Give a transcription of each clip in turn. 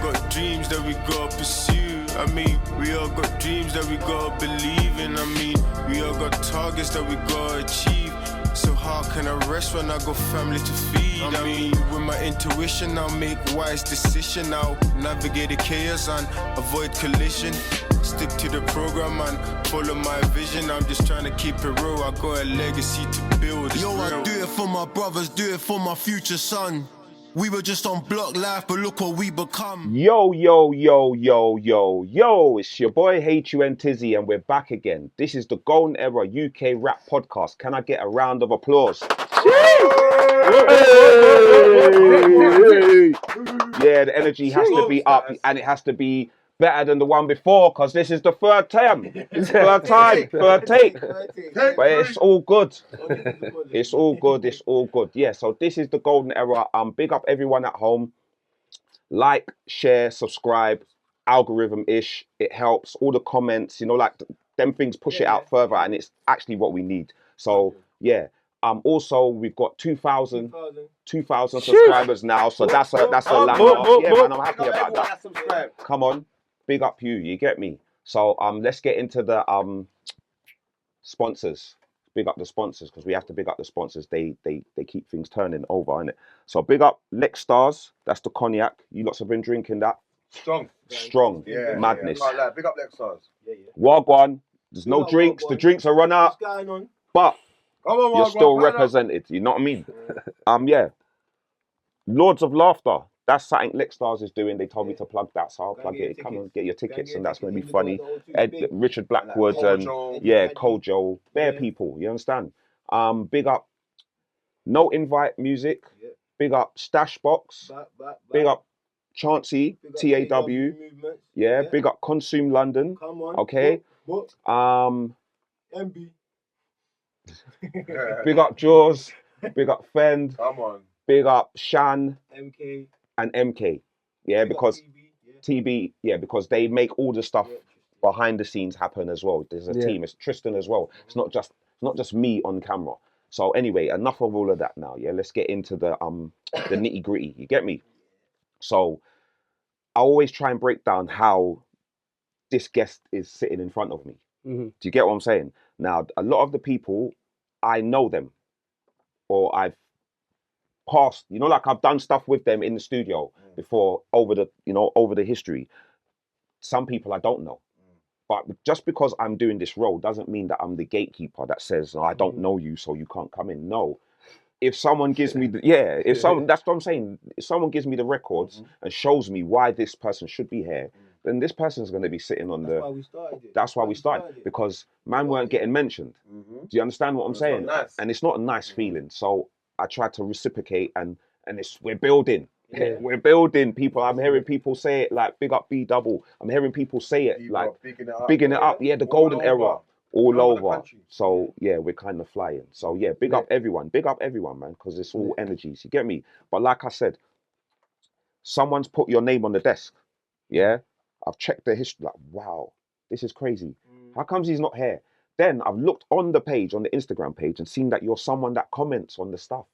got dreams that we gotta pursue. I mean, we all got dreams that we gotta believe in. I mean, we all got targets that we gotta achieve. So how can I rest when I got family to feed? I mean, with my intuition, I'll make wise decision. I'll navigate the chaos and avoid collision. Stick to the program and follow my vision. I'm just trying to keep it real. I got a legacy to build. Yo, I do it for my brothers, do it for my future son. We were just on block life, but look what we become. Yo, it's your boy HUN Tizzy, and we're back again. This is the Golden Era UK Rap Podcast. Can I get a round of applause? Yeah, the energy has to be up, and it has to be better than the one before, because this is the third time. Third take. But it's all good. It's all good. Yeah, so this is the Golden Era. Big up everyone at home. Like, share, subscribe, algorithm-ish. It helps. All the comments, like them things push it out further, and it's actually what we need. So yeah. Also we've got 2,000 subscribers now, so that's a landmark. Yeah, man, I'm happy about that. Come on. Big up you get me? So let's get into the sponsors. Big up the sponsors, because we have to big up the sponsors. They keep things turning over, innit? So big up Lex Stars, that's the cognac. You lots have been drinking that. Strong. Yeah, madness. Yeah. Big up Lex Stars. Wagwan, there's no drinks, the drinks are run out. What's going on? But you're still represented, you know what I mean? Yeah. Lords of Laughter. That's something Lex Stars is doing. They told me to plug that, so I'll plug it. Come and get your tickets, and that's going to be funny. Richard Blackwood and Kojo, bare people. You understand? Big up No Invite Music. Big up Stash Box. Big up Chancey TAW. Yeah. Big up Consume London. Okay. MB. Big up Jaws. Big up Fend. Come on. Big up Shan. MK. And MK, yeah, because TB, yeah, because they make all the stuff behind the scenes happen as well. There's a team. It's Tristan as well. It's not just me on camera. So anyway, enough of all of that now. Yeah, let's get into the nitty gritty. You get me? So I always try and break down how this guest is sitting in front of me. Do you get what I'm saying? Now, a lot of the people, I know them, or I've past, like I've done stuff with them in the studio before over the history. Some people I don't know, but just because I'm doing this role doesn't mean that I'm the gatekeeper that says, I don't know you, so you can't come in. No, if someone gives me that's what I'm saying. If someone gives me the records and shows me why this person should be here, then this person's going to be sitting on That's why we started, because man weren't getting mentioned. Do you understand what I'm saying? Nice. And it's not a nice feeling. So I try to reciprocate, and we're building. Yeah. We're building, people. I'm hearing people say it like big up B double. I'm hearing people say it like bigging it up. Yeah, the golden era all over. So yeah, we're kind of flying. So yeah, big up everyone, man, because it's all energies. You get me? But like I said, someone's put your name on the desk. Yeah, I've checked the history. Like, wow, this is crazy. How comes he's not here? Then I've looked on the page, on the Instagram page, and seen that you're someone that comments on the stuff.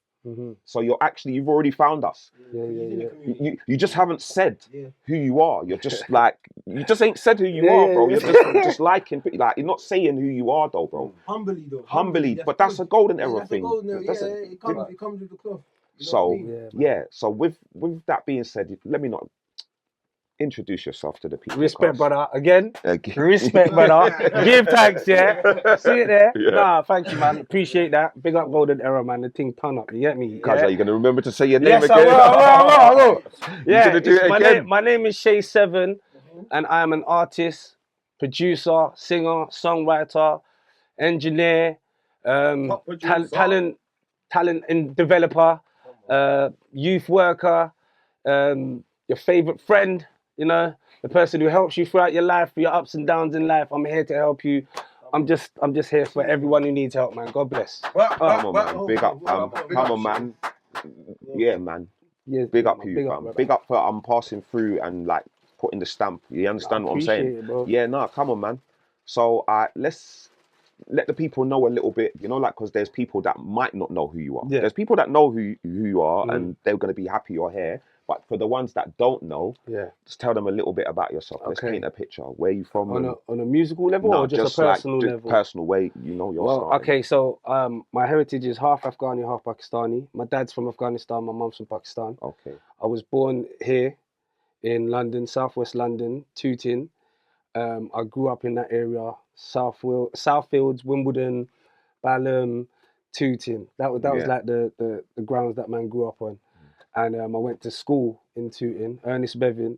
So you've already found us. You just haven't said who you are. You're just like, you just ain't said who you are, bro. You're just liking, like, you're not saying who you are, though, bro. Humbly, but that's a golden era thing. It comes with the cloth. So with that being said, let me not introduce yourself to the people. Respect, brother. Again. Respect, brother. Give thanks, yeah. See it there? Yeah. Nah, thank you, man. Appreciate that. Big up Golden Era, man. The thing turn up. You get me? Cause are you gonna remember to say your name again? I will. Yeah. Gonna do it again? My name is SHAI SEVIN, and I am an artist, producer, singer, songwriter, engineer, talent and developer, youth worker, your favorite friend. The person who helps you throughout your life, your ups and downs in life. I'm here to help you. I'm just here for everyone who needs help, man. God bless. Come on, man. Big up. Come on, man. Yeah, man. Yeah, big up you, fam. Big up for passing through and like putting the stamp. You understand what I'm saying? It, yeah, no, come on, man. So let's let the people know a little bit, because there's people that might not know who you are. Yeah. There's people that know who you are and they're going to be happy you're here. But for the ones that don't know, Yeah. just tell them a little bit about yourself. Let's Okay. paint a picture. Where you from? On a musical level or just a personal just level? personal way, you know, you're Well, starting. okay, so my heritage is half Afghani, half Pakistani. My dad's from Afghanistan, my mum's from Pakistan. Okay. I was born here in London, southwest London, Tooting. I grew up in that area, Southfields, Wimbledon, Balham, Tooting. That was like the grounds that man grew up on. And I went to school in Tooting, Ernest Bevin.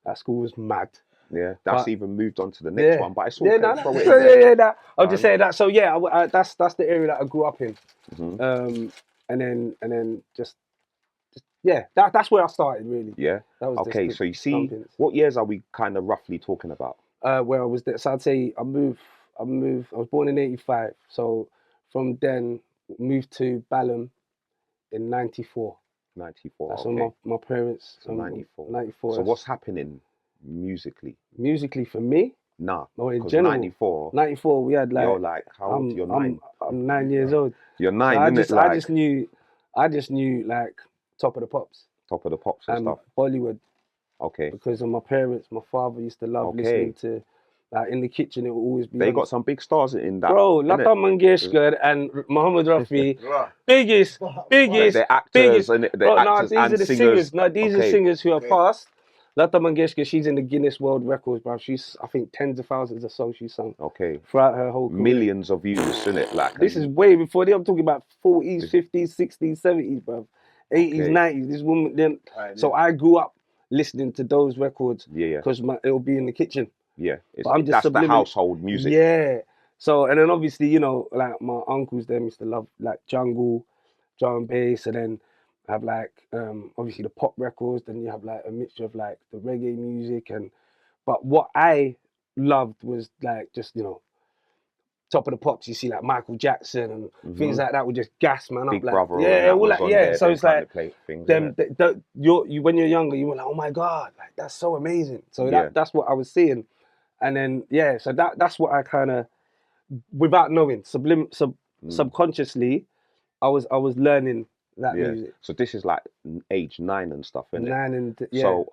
That school was mad. Yeah, that's even moved on to the next one, but I saw throw it in yeah, there. yeah. I'll just say that. So yeah, that's the area that I grew up in. And then just yeah, that's where I started really. Yeah. That was okay, just so you see, trumpets. what years are we kind of roughly talking about? Where I was there. So I'd say I was born in 85. So from then moved to Balham in 94. 94. That's okay. when my parents. So 94. 94. So what's happening musically? Musically for me? Nah. Or in Because general? 94. 94. We had like. You're like how old? You're 9. I'm 9 years old. You're 9. So I just knew like Top of the Pops. Top of the Pops and stuff. Bollywood. Okay. Because of my parents, my father used to love listening to, like in the kitchen, it would always be. They got some big stars in that. Bro, Lata Mangeshkar and Muhammad Rafi, biggest. They're actors and they're actors these and are the singers. No, these are singers who are past. Lata Mangeshkar, she's in the Guinness World Records, bro. She's, I think, tens of thousands of songs she sung. Okay. Throughout her whole career. Millions of views, isn't it? Like this is way before. I'm talking about 40s, 50s, 60s, 70s, bro. 80s, 90s. This woman then. So I grew up listening to those records. Yeah. Because it'll be in the kitchen. Yeah. That's the household music. Yeah. So and then obviously, you know, like my uncles them used to love like jungle, drum and bass, and then have like obviously the pop records. Then you have like a mixture of like the reggae music but what I loved was like just, you know, Top of the Pops. You see like Michael Jackson and things like that would just gas man Big up. Brother. Yeah, all like there, so it's like things, them. When you're younger, you were like, oh my god, like that's so amazing. So that's what I was seeing, and then so that's what I kind of, without knowing, subconsciously, I was learning that music. So this is like age 9 and stuff, isn't it? 9 and So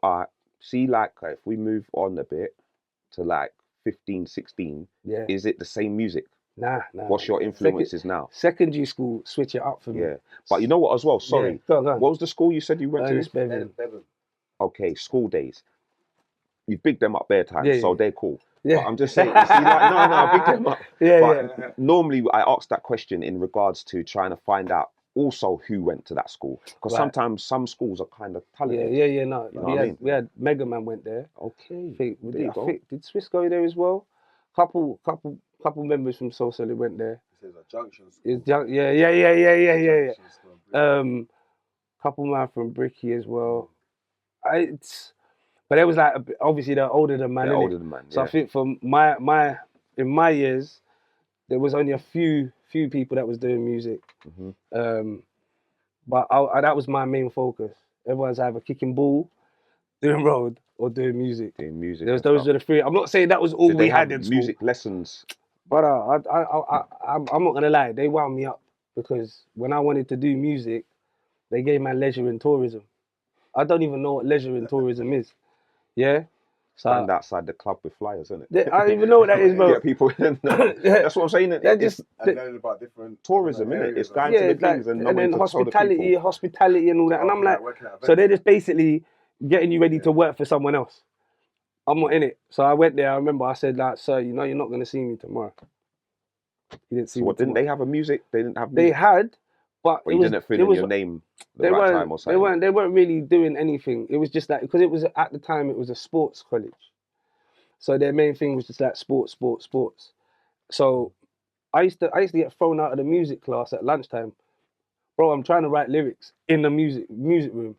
see, like if we move on a bit to like 15, 16, is it the same music? Nah. What's your influences now? Secondary school, switch it up for me. Yeah, but you know what as well? Sorry, go on. What was the school you said you went Ernest to? Bevin. Okay, school days. You big them up bare time, so they're cool. Yeah. But I'm just saying, you see, like, no, big them up. Yeah. Normally, I ask that question in regards to trying to find out also who went to that school, because sometimes some schools are kind of talented. Yeah. No, you know what I mean? We had Mega Man went there. Okay. I think did Swiss go there as well? Couple members from Sosa went there. This is a junction school. It's yeah. Couple man from Bricky as well. But it was like obviously they're older than man. They're older than man. So I think for in my years, there was only a few people that was doing music. But that was my main focus. Everyone's either kicking ball, doing road, or doing music. Those are the three. I'm not saying that was all we had in school. Music lessons. But I'm not gonna lie, they wound me up because when I wanted to do music, they gave me leisure and tourism. I don't even know what leisure and tourism is. Yeah. Stand outside the club with flyers, isn't it? I don't even know what that is, bro. Get people in. That's what I'm saying. They're just learning about different tourism, isn't it? It's going to the things and then hospitality and all that. And I'm like, so they're just basically getting you ready to work for someone else. I'm not in it. So I went there. I remember I said, like, sir, you know, you're not going to see me tomorrow. You didn't see me. What, didn't they have a music? They didn't have music? They had, but you didn't fill in your name the right time or something? They weren't really doing anything. It was just like, because it was at the time, it was a sports college. So their main thing was just like sports. So I used to get thrown out of the music class at lunchtime. Bro, I'm trying to write lyrics in the music room.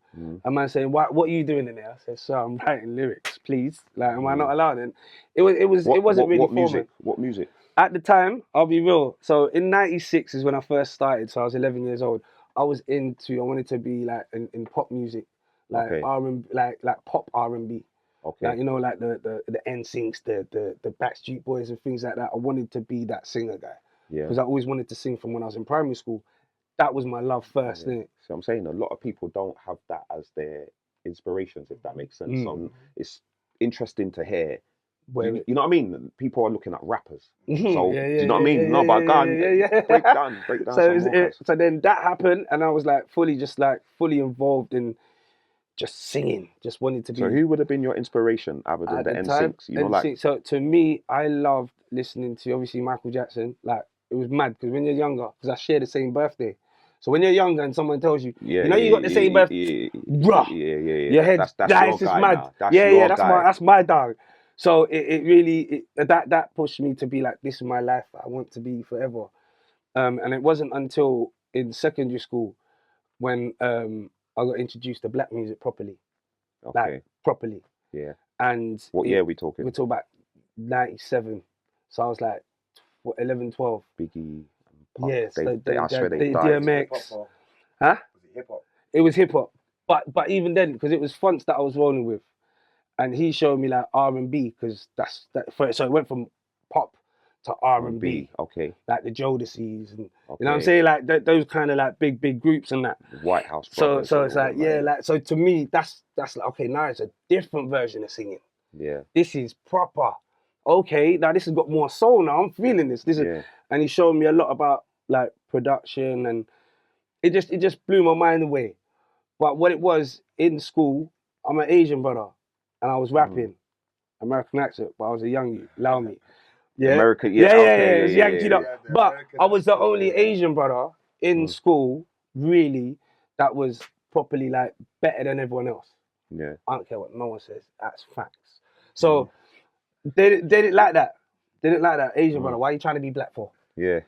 A man saying, what are you doing in there? I said, sir, I'm writing lyrics, please. Like, am I not allowed? And it wasn't really what music? What music? At the time, I'll be real. So in '96 is when I first started. So I was 11 years old. I wanted to be like in pop music, like R&B, like pop R&B. Okay. Like, you know, like the NSYNCs, the Backstreet Boys and things like that. I wanted to be that singer guy. Yeah. Because I always wanted to sing from when I was in primary school. That was my love first, innit? So I'm saying a lot of people don't have that as their inspirations, if that makes sense. So it's interesting to hear. Where You know what I mean? People are looking at rappers. So do you know what I yeah, mean? No, but go on, break down So some more guys. so then that happened, and I was like fully involved in just singing, just wanted to be. So who would have been your inspiration other than at the the time, NSYNCs? You know, like NSYNC. So to me, I loved listening to obviously Michael Jackson. Like it was mad because when you're younger, because I share the same birthday. So when you're younger and someone tells you, you know, you got the same birthday, bruh, your head, that's your just guy mad. now. That's Yeah, your yeah, guy. that's my dog. So it really that pushed me to be like, this is my life. I want to be forever. And it wasn't until in secondary school when I got introduced to black music properly, Okay. like properly. Yeah. And What year are we talking? we're talking about 97. So I was like, what, 11, 12. Biggie. Yes, I swear they the died. DMX. Hip-hop, Huh? was it hip-hop? It was hip hop. But even then, because it was Fonts that I was rolling with. And he showed me like R&B, because so it went from pop to R&B. Okay. Like the Jodeci's and Okay. you know what I'm saying? Like those kind of like big groups and that. White House So Brothers. so it's like, yeah, like so to me that's like, okay, now it's a different version of singing. Yeah. This is proper. Okay, now this has got more soul now. I'm feeling this. Yeah. And he showed me a lot about like production, and it just blew my mind away. But what it was in school, I'm an Asian brother, and I was rapping American accent, but I was a young you. Allow me. Yeah. American, Yeah. okay, It's yanked up. Yeah, the But American I was the accent, only yeah. Asian brother in school, really, that was properly like better than everyone else. Yeah. I don't care what no one says. That's facts. So they didn't like that. They didn't like that. Asian brother, why are you trying to be black for? Yeah.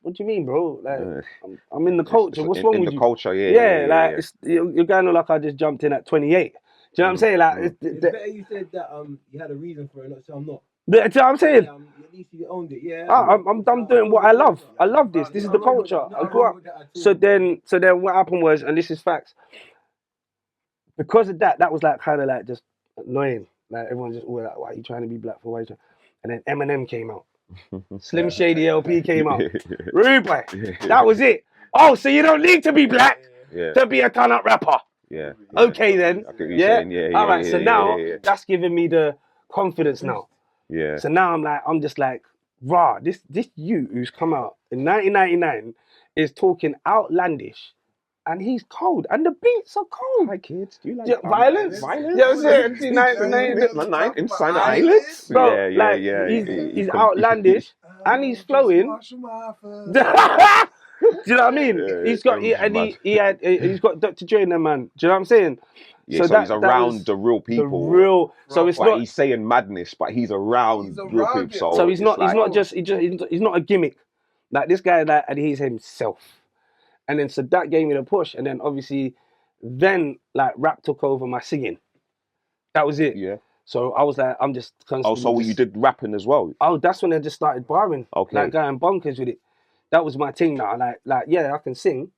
What do you mean, bro? Like, I'm in the culture. What's wrong with you? In the culture, yeah. Like you're going on like I just jumped in at 28. Do you know what I'm saying? Like, It's better you said that you had a reason for it, not so I'm not. do you know what I'm saying? Yeah, at least you owned it, yeah. I'm doing what I love. I love this. This is the culture. I grew up. So then what happened was, and this is facts, because of that was like kind of like just annoying. Like everyone just always like, why are you trying to be black for? Why are you trying? And then Eminem came out. Slim Shady LP came out. Rude boy. That was it. Oh, so you don't need to be black to be a turn-up rapper. Yeah. Okay then. I get what you're saying. Yeah. All right. Yeah, So yeah, now yeah. that's giving me the confidence now. Yeah. So now I'm just like, rah, this you who's come out in 1999 is talking outlandish, and he's cold, and the beats are cold. Hi kids, do you like Violence? Violence? Yeah, I'm saying. Inside Islands? Bro, Yeah. He's outlandish and he's flowing. Do you know what I mean? Yeah, He's got Dr. Dre in there, man. Do you know what I'm saying? Yeah, so he's around the real people. So it's like, not. he's saying madness, but he's around real around people. it. So he's not. like, He's not a gimmick. Like this guy, like, and he's himself. And then so that gave me the push, and then obviously, like rap took over my singing. That was it. Yeah. So I was like, I'm just constantly. Oh, so you did rapping as well? Oh, that's when I just started barring. Okay. Like going bonkers with it. That was my thing now. Like yeah, I can sing,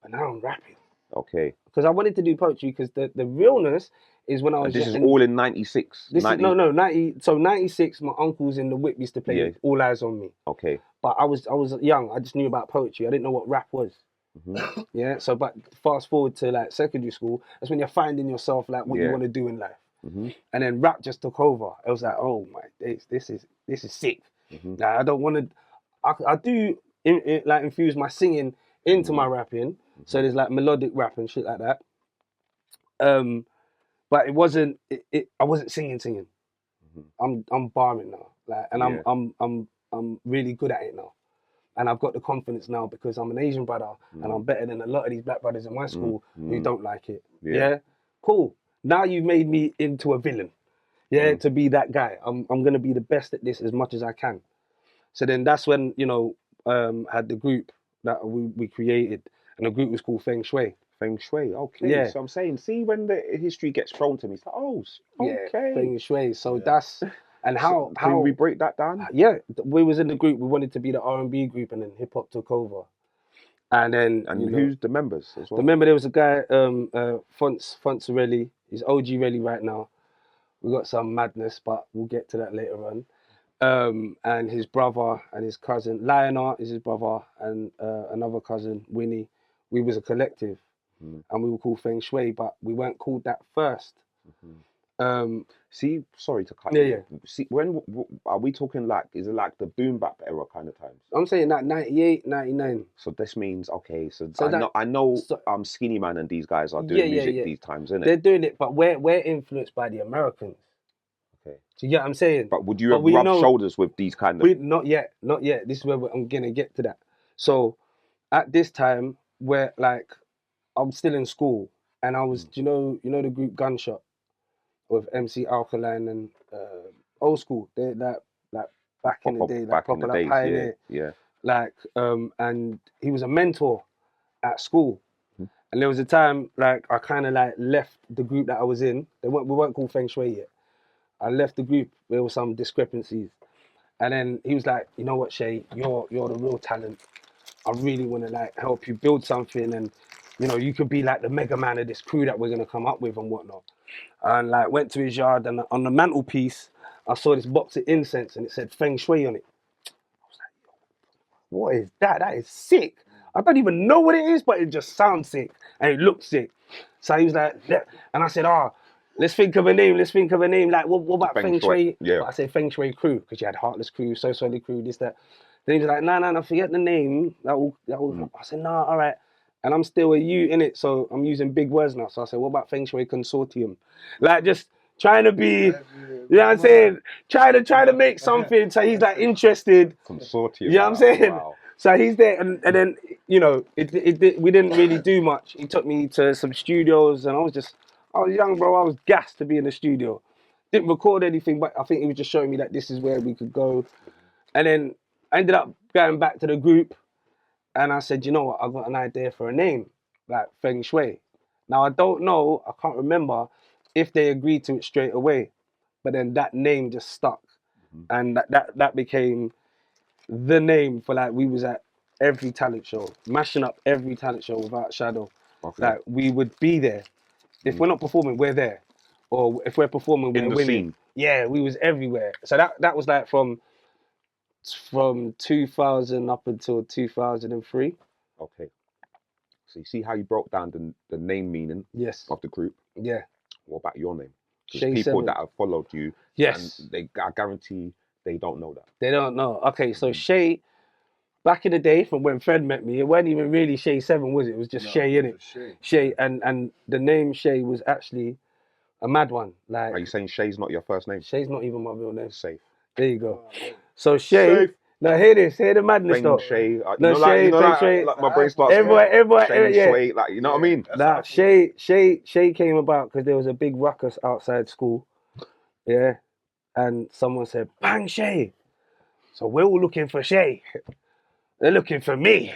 but now I'm rapping. Okay. Because I wanted to do poetry because the realness is when I was. And this is all in '96. This 90... is 90. So '96, my uncles in the whip used to play All Eyes on Me. Okay. But I was young. I just knew about poetry. I didn't know what rap was. Yeah. So, but fast forward to like secondary school, that's when you're finding yourself like what you want to do in life. And then rap just took over. I was like, oh my days, this is sick. Now I don't want to. I do like infuse my singing into my rapping. So there's like melodic rap and shit like that. But it wasn't. I wasn't singing. I'm barring now. Like, and I'm really good at it now. And I've got the confidence now because I'm an Asian brother and I'm better than a lot of these black brothers in my school who don't like it. Yeah. Cool. Now you've made me into a villain. Yeah. To be that guy. I'm gonna be the best at this as much as I can. So then that's when, had the group that we created, and the group was called Feng Shui. Feng Shui, okay. Yeah. So I'm saying, see when the history gets thrown to me, it's like, oh, okay. Yeah, Feng Shui. So that's, and how Can we break that down? Yeah, we was in the group. We wanted to be the R&B group, and then hip hop took over. And then who's the members as well? Remember there was a guy, Fontsarelli. He's OG Relly right now. We got some madness, but we'll get to that later on. And his brother and his cousin Lionel is his brother, and another cousin Winnie. We was a collective. and we were called Feng Shui, but we weren't called that first. See, sorry to cut Yeah, you. See, when are we talking like? Is it like the boom bap era kind of times? I'm saying that 98, 99. So this means okay. So, So I know. so- Skinny Man and these guys are doing music these times, isn't They're it? doing it, but we're influenced by the Americans. Okay. Do you get what I'm saying? But would you have rubbed shoulders with these kind of? Not yet. This is where I'm gonna get to that. So at this time, where like I'm still in school, and I was, you know the group Gunshot with MC Alkaline and old school. They like back in the day, like proper like Pioneer. Yeah. Like and he was a mentor at school. And there was a time like I kind of like left the group that I was in. We weren't called Feng Shui yet. I left the group. There were some discrepancies, and then he was like, "You know what, Shay? You're the real talent. I really want to like help you build something, and you could be like the mega man of this crew that we're gonna come up with and whatnot." And like went to his yard, and on the mantelpiece, I saw this box of incense, and it said Feng Shui on it. I was like, "What is that? That is sick." I don't even know what it is, but it just sounds sick and it looks sick. So he was like, and I said, let's think of a name. Like, what about Feng Shui? Yeah. But I said Feng Shui crew, because you had Heartless crew, So Solid crew, this, that. Then he was like, no, forget the name. That will. I said, nah, all right. And I'm still a U in it, so I'm using big words now. So I said, what about Feng Shui Consortium? Like, just trying to be, you know what I'm saying? Trying to make something. So he's like interested. Consortium. You know what I'm saying? Wow. So he's there, and then we didn't really do much. He took me to some studios, and I was young, bro. I was gassed to be in the studio. Didn't record anything, but I think he was just showing me that this is where we could go. And then I ended up going back to the group, and I said, you know what? I've got an idea for a name, like Feng Shui. Now I don't know, I can't remember if they agreed to it straight away, but then that name just stuck, and that became the name for like we was at every talent show, mashing up every talent show without shadow. Okay. Like we would be there. If we're not performing, we're there. Or if we're performing, we're in the winning. scene. Yeah, we was everywhere. So that was like from 2000 up until 2003. Okay. So you see how you broke down the name meaning of the group? Yeah. What about your name? Because SHAI people 7. that have followed you, Yes. and I guarantee they don't know that. They don't know. Okay, so SHAI, back in the day from when Fred met me, it wasn't even really SHAI 7, was it? It was just SHAI, innit? SHAI, and the name SHAI was actually a mad one. Like, Are you saying Shay's not your first name? SHAI's not even my real name. Safe. There you go. So SHAI, now hear the madness Feng though. Shui. No, SHAI, Feng Shui. Like my brain starts. Everyone, Feng yeah. Shui, like, you know what I mean? Nah, SHAI came about because there was a big ruckus outside school. Yeah. And someone said, bang SHAI. So we're all looking for SHAI. They're looking for me.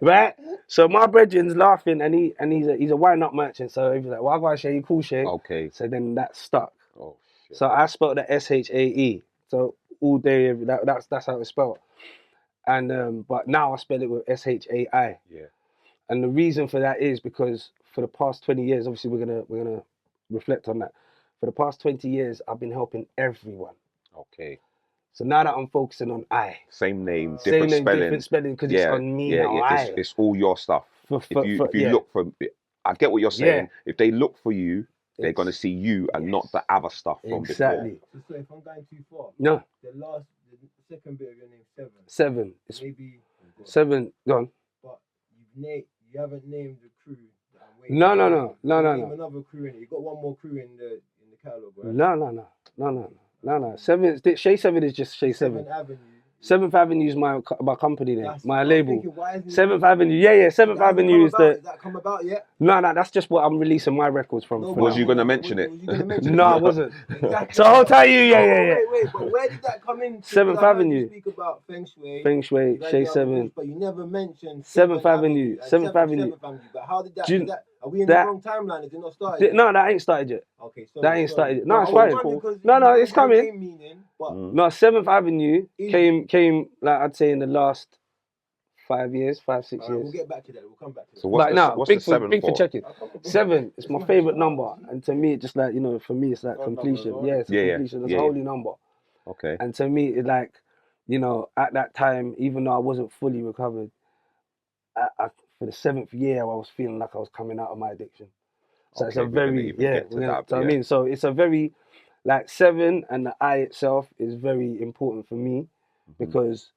Right? So my brethren's laughing, and he's a wine up merchant. So he was like, well, I got SHAI, you cool SHAI. Okay. So then that stuck. Oh shit. So I spelled the SHAE. So all day, that's how it's spelled. And but now I spell it with SHAI. Yeah. And the reason for that is because for the past 20 years, obviously we're gonna reflect on that. For the past 20 years, I've been helping everyone. Okay. So now that I'm focusing on I. Same name, Same different name, spelling. different spelling, because it's on me now. It's all your stuff. If you look for, I get what you're saying. Yeah. If they look for you, they're gonna see you and not the other stuff from exactly. So if I'm going too far, No. the second bit of your name, 7. 7. It's Maybe 7. Go on. But you haven't named the crew that I'm waiting No. Name another crew in it. You got one more crew in the catalogue, right? No. 7. SHAI 7 is just SHAI 7. 7th Avenue. 7th Avenue is my company name, my I'm label. thinking, why isn't 7th Avenue, yeah. 7th Avenue is the. Has that come about yet? No, that's just what I'm releasing my records from. No, for Was now. you gonna mention it? Was you gonna mention No, it? I wasn't. Exactly. So I'll tell you, yeah. Wait, but where did that come in? 7th Avenue. You speak about Feng Shui. Feng Shui, SHAI 7. But you never mentioned 7th Avenue. and 7th Avenue. But how did that? Do you- Is that are we in the wrong timeline? Has it not started? No, that ain't started yet. Okay, That ain't started yet. No, it's I was fine. wondering 'cause No, you it's know coming. name meaning, but No, 7th Avenue came like I'd say in the last 5 years, 5-6 alright, we'll years. get back to that. We'll come back to that. So what's But the, now, what's big the 7 for for? checking. 7 is my favorite number, and to me, it's just like for me, it's like God completion. number, Yeah, it's a Yeah, completion. It's yeah. a holy number. Okay. And to me, it's like, at that time, even though I wasn't fully recovered, for the 7th year, I was feeling like I was coming out of my addiction. So it's Okay, a we're gonna very, even yeah, get to that, so I yeah. mean, so it's a very, like SEVIN and the I itself is very important for me because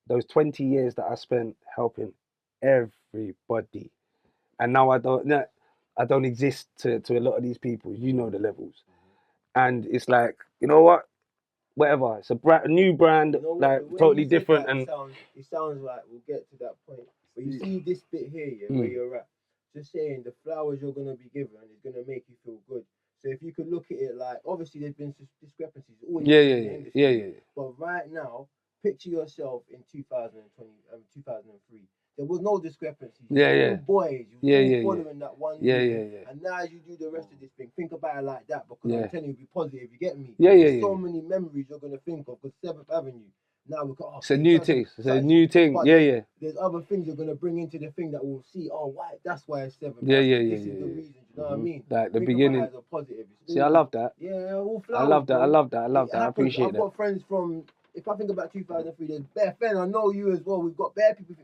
those 20 years that I spent helping everybody, and now I don't exist to a lot of these people. You know the levels, and it's like, you know what, whatever. It's a new brand, You know what, like the way totally you said different, that, and it sounds like we'll get to that point. But you see this bit here, yeah, where you're at. Just saying, the flowers you're gonna be given is gonna make you feel good. So if you could look at it like, obviously there's been discrepancies, always been in the industry. yeah. But right now, picture yourself in 2003. There was no discrepancies. You were boys. You were following that one. And now as you do the rest of this thing, think about it like that, because I'm telling you, be positive. You get me? There's so many memories you're gonna think of. Because 7th Avenue. Now we got. It's a new thing. It's a new thing. There's other things you're gonna bring into the thing that we'll see. Oh, why? That's why it's 7th. This is the reason. You know what I mean? Like the Think beginning. about it as a positive. See, I love that. Yeah, all flowers. I love that. Bro. I love that. I love It that. I happens. appreciate I've that. got friends from. If I think about 2003, there's bare fan. I know you as well. We've got bare people.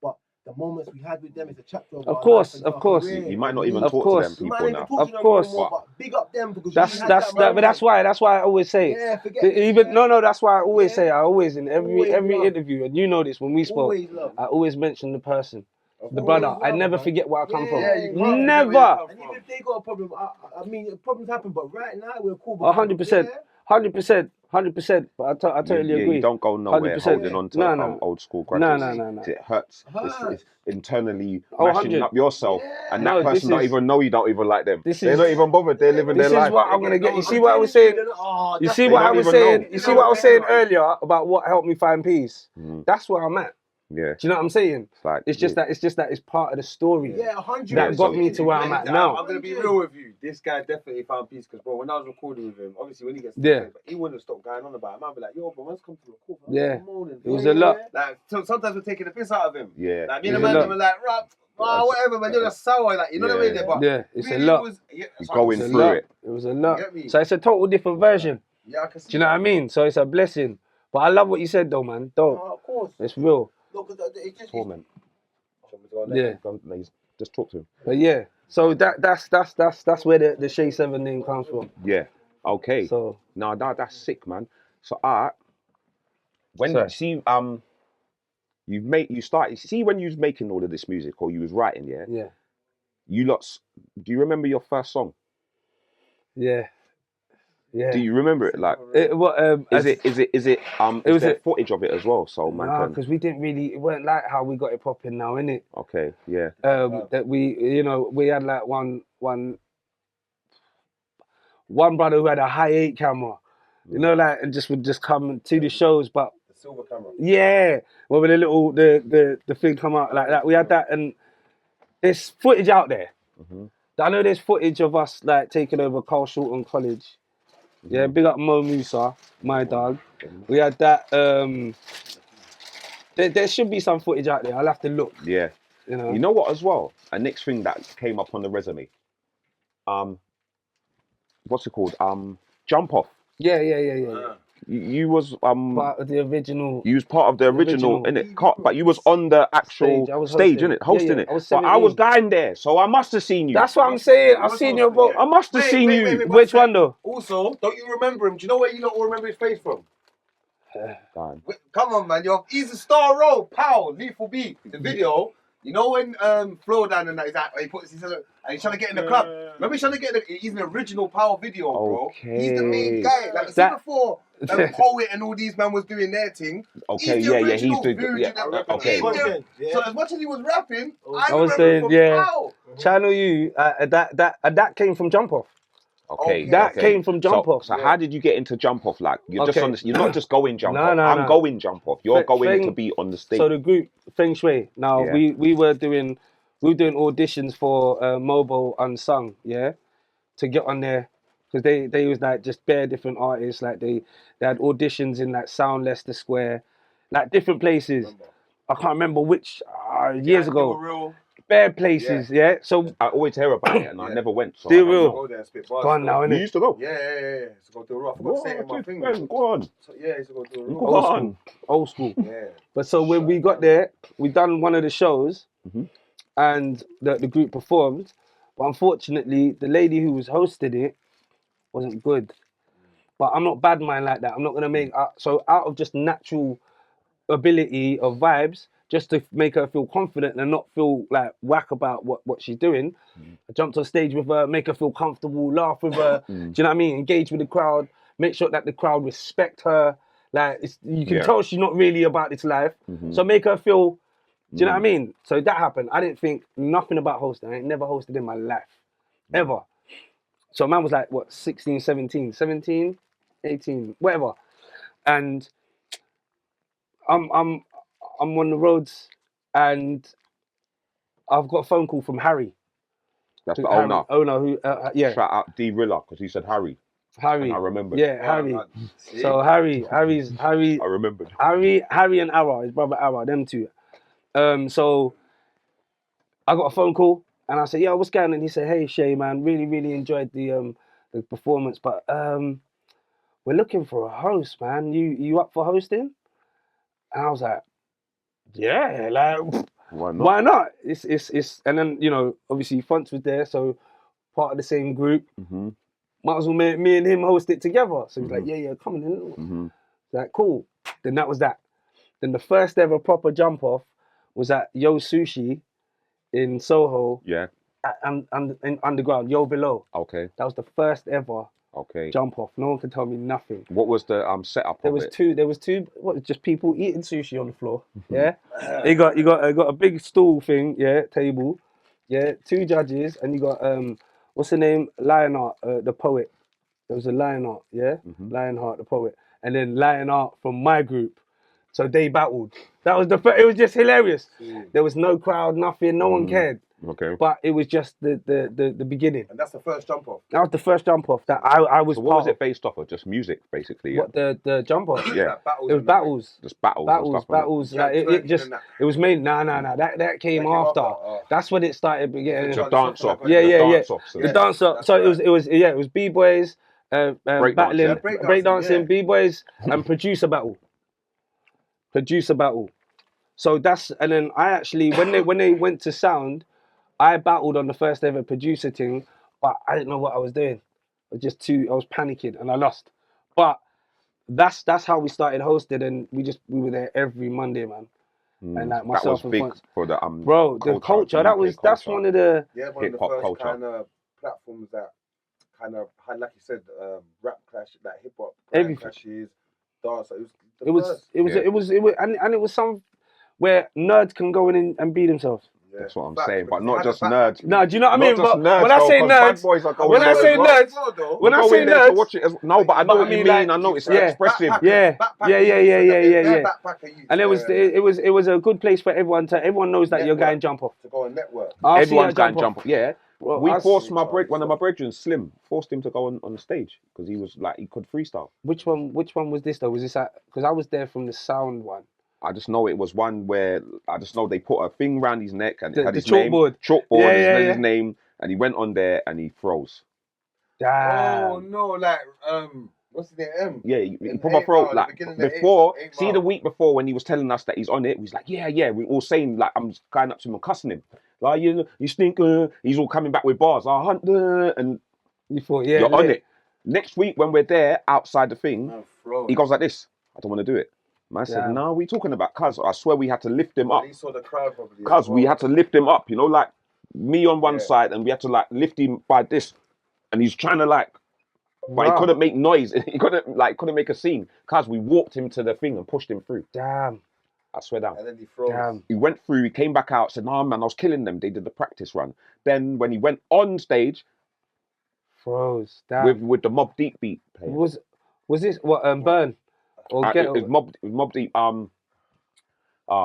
But the moments we had with them is a chapter of our course, life and of our course. career. You might not even Of talk course. to them You might people not even now. talk to them Of course. anymore, but big up them because That's we had that moment. but that's why I always say. Yeah, forget Even it, no, that's why I always Yeah. say. I always in every Always love. interview, and you know this when we spoke. Always love. I always mention the person, the Always brother. love, I never man. forget where I come from. Yeah, you can't Never. And even if they got a problem, I mean, problems happen, but right now we're cool. 100%. 100%. But I totally agree. You don't go nowhere 100%. holding on to No. old school No. grudges. It hurts. It's internally Oh, mashing 100. up yourself, and that No, person this don't is- even know you don't even like them. this They're is- not even bothered. They're living This their is life. what I'm gonna get. You see what I was saying? You see what I was saying? You see what I was saying earlier about what helped me find peace? That's where I'm at. Yeah. Do you know what I'm saying? It's just that it's part of the story. Yeah, 100. That got me to where I'm at now. I'm gonna be real with you. This guy definitely found peace because, bro, when I was recording with him, obviously when he gets but he wouldn't stop going on about it. I'd be like, yo, bro, let's come to record. Yeah. Morning. It was a lot. Like sometimes we're taking the piss out of him. Yeah. Like me and the man were like, right, whatever, man, you're just sour, like you know the way there. But it's really a lot. Going through it. It was a lot. Get me? So it's a total different version. Yeah, I can see. Do you know what I mean? So it's a blessing. But I love what you said though, man. Dope. Of course. It's real. No, because it's just. Torment. Yeah. Just talk to him. But yeah. So that's where the SHAI 7 name comes from. Yeah. Okay. So No, that's sick, man. So when Sorry. see you started when you was making all of this music or you was writing, yeah. You lots. Do you remember your first song? Yeah. Do you remember it? Like, is there footage of it as well? So man, nah, because we didn't really. It weren't like how we got it popping now, innit? Okay, yeah. That we had like one brother who had a high 8 camera, like, and would just come to the shows, but The silver camera. yeah, well, with the little the thing come out like that. We had that, and there's footage out there. I know there's footage of us like taking over Carl Shorten College. Yeah, big up Mo Musa, my dog. We had that. There should be some footage out there. I'll have to look. Yeah. You know what as well? A next thing that came up on the resume. What's it called? jumpOff. Yeah. You was part of the original. You was part of the original, innit? But you was on the actual stage, innit? Hosting it. But I was dying there, so I must have seen you. That's what I'm saying. I've seen you, bro. I must have seen you. Which one though? Also, don't you remember him? Do you know where you don't remember his face from? Come on, man. He's a star role, pal, Lethal B. The video, you know when Flow down and that, he puts his and he's trying to get in the club. Remember he's trying to get in he's an original Power video, bro. Okay. He's the main guy. Like, see before Poet and all these men was doing their thing. Okay, he's the he's the okay. So as much as he was rapping, I was saying, Channel U, that came from jumpOff. Okay, that came from jumpOff. So how did you get into jumpOff? Like you're just on this, you're not just going jumpOff. No, I'm going jumpOff. You're going to be on the stage. So the group Feng Shui. Now we were doing auditions for Mobile Unsung, to get on there, because they was like just bare different artists. Like they had auditions in like Sound Leicester Square, like different places. I can't remember which years ago. Bare places, So I always hear about it, and I never went. So Still real. Go there and spit Go on now, innit? You used to go. Yeah. So go do a rough. I forgot to say it in my thing. Go on. So, yeah, he's go do a rough. Old school. Yeah. But so when we got there, we done one of the shows, and the group performed. But unfortunately, the lady who was hosting it wasn't good. But I'm not bad mind like that. I'm not gonna make so out of just natural ability of vibes, just to make her feel confident and not feel like whack about what she's doing. I jumped on stage with her, make her feel comfortable, laugh with her. Do you know what I mean? Engage with the crowd, make sure that the crowd respect her. Like you can tell she's not really about this life. So make her feel. Do you know what I mean? So that happened. I didn't think nothing about hosting. I ain't never hosted in my life, ever. So man was like, what, 16, 17, 18, whatever. And I'm on the roads, and I've got a phone call from Harry. That's the Harry, owner. Owner who, yeah. Shout out D Rilla, because he said Harry. Harry. And I remember. Yeah, Harry. So Harry. I remembered. Harry and Ara, his brother Ara, them two. So I got a phone call, and I said, "Yo, what's going on?" And he said, "Hey, Shay, man, really enjoyed the performance, but we're looking for a host, man. You up for hosting?" And I was like, "Yeah, like why not? It's and then, you know, obviously Fonts was there, so part of the same group. Might as well me and him host it together." So he's like, "Yeah, come on in." Like, cool. Then that was that. Then the first ever proper jump off was at Yo Sushi in Soho. Yeah. And in Underground, Yo Below. Okay. That was the first ever jump off. No one could tell me nothing. What was the setup? There was two. What? Just people eating sushi on the floor. Yeah. You got a big stool thing. Yeah, table. Yeah, 2 judges, and you got what's the name? Lionheart, the poet. There was a Lionheart. Yeah, Lionheart, the poet, and then Lionheart from my group. So they battled. That was it was just hilarious. There was no crowd, nothing. No one cared. Okay. But it was just the beginning. And that's the first jump off. That was the first jump off that I was. So what was it based off of? Just music, basically. Yeah? What the jump off? Yeah. It was battles. Just battles. Battles. Like, it was made. Nah. That came after. That's when it started getting. The dance off. Yeah. The The dance off. So it was b-boys, battling, breakdancing, b-boys, and producer battle. So that's, and then I actually, when they went to sound, I battled on the first ever producer thing, but I didn't know what I was doing. I was panicking and I lost. But that's how we started hosting, and we were there every Monday, man. And like myself, that was big for the bro, the culture. That's one of the one of the first kind of platforms that kind of had, like you said, rap clash, like hip hop clashes, dance. It was some where nerds can go in and be themselves. Yeah. That's what I'm saying, but not just nerds. No, do you know what I mean? But when I say nerds, when I say nerds, no, but I know what you mean. I know it's expressive. Yeah. And it was a good place for everyone to. Everyone knows that you're going jump off. To go and network. Everyone's going jump off. Yeah. Well, we forced one of my brethren, Slim, forced him to go on the stage because he was like, he could freestyle. Which one was this though? Was this because I was there from the sound one? I just know it was one where they put a thing around his neck and it had his chalkboard. His name, and he went on there and he froze. Damn. Oh no, like what's his name? Yeah, he proper froze. Like before, see the week before when he was telling us that he's on it, he was like, yeah. We all saying like I'm going up to him and cussing him. Like, you stink. He's all coming back with bars. I hunt, and you thought, you're on it. Next week when we're there outside the thing, he goes like this. I don't want to do it. Man said, "No, we talking about?" Cuz I swear we had to lift him up. He saw the crowd probably. Cuz we had to lift him up. You know, like me on one side, and we had to like lift him by this, and he's trying to like, but he couldn't make noise. He couldn't make a scene. Cuz we walked him to the thing and pushed him through. Damn. I swear down. And then he froze. Damn. He went through, he came back out, said, "No, man, I was killing them." They did the practice run. Then when he went on stage, froze. Damn. With the Mob Deep beat playing. Was this what Burn? Or it was Mob Deep, oh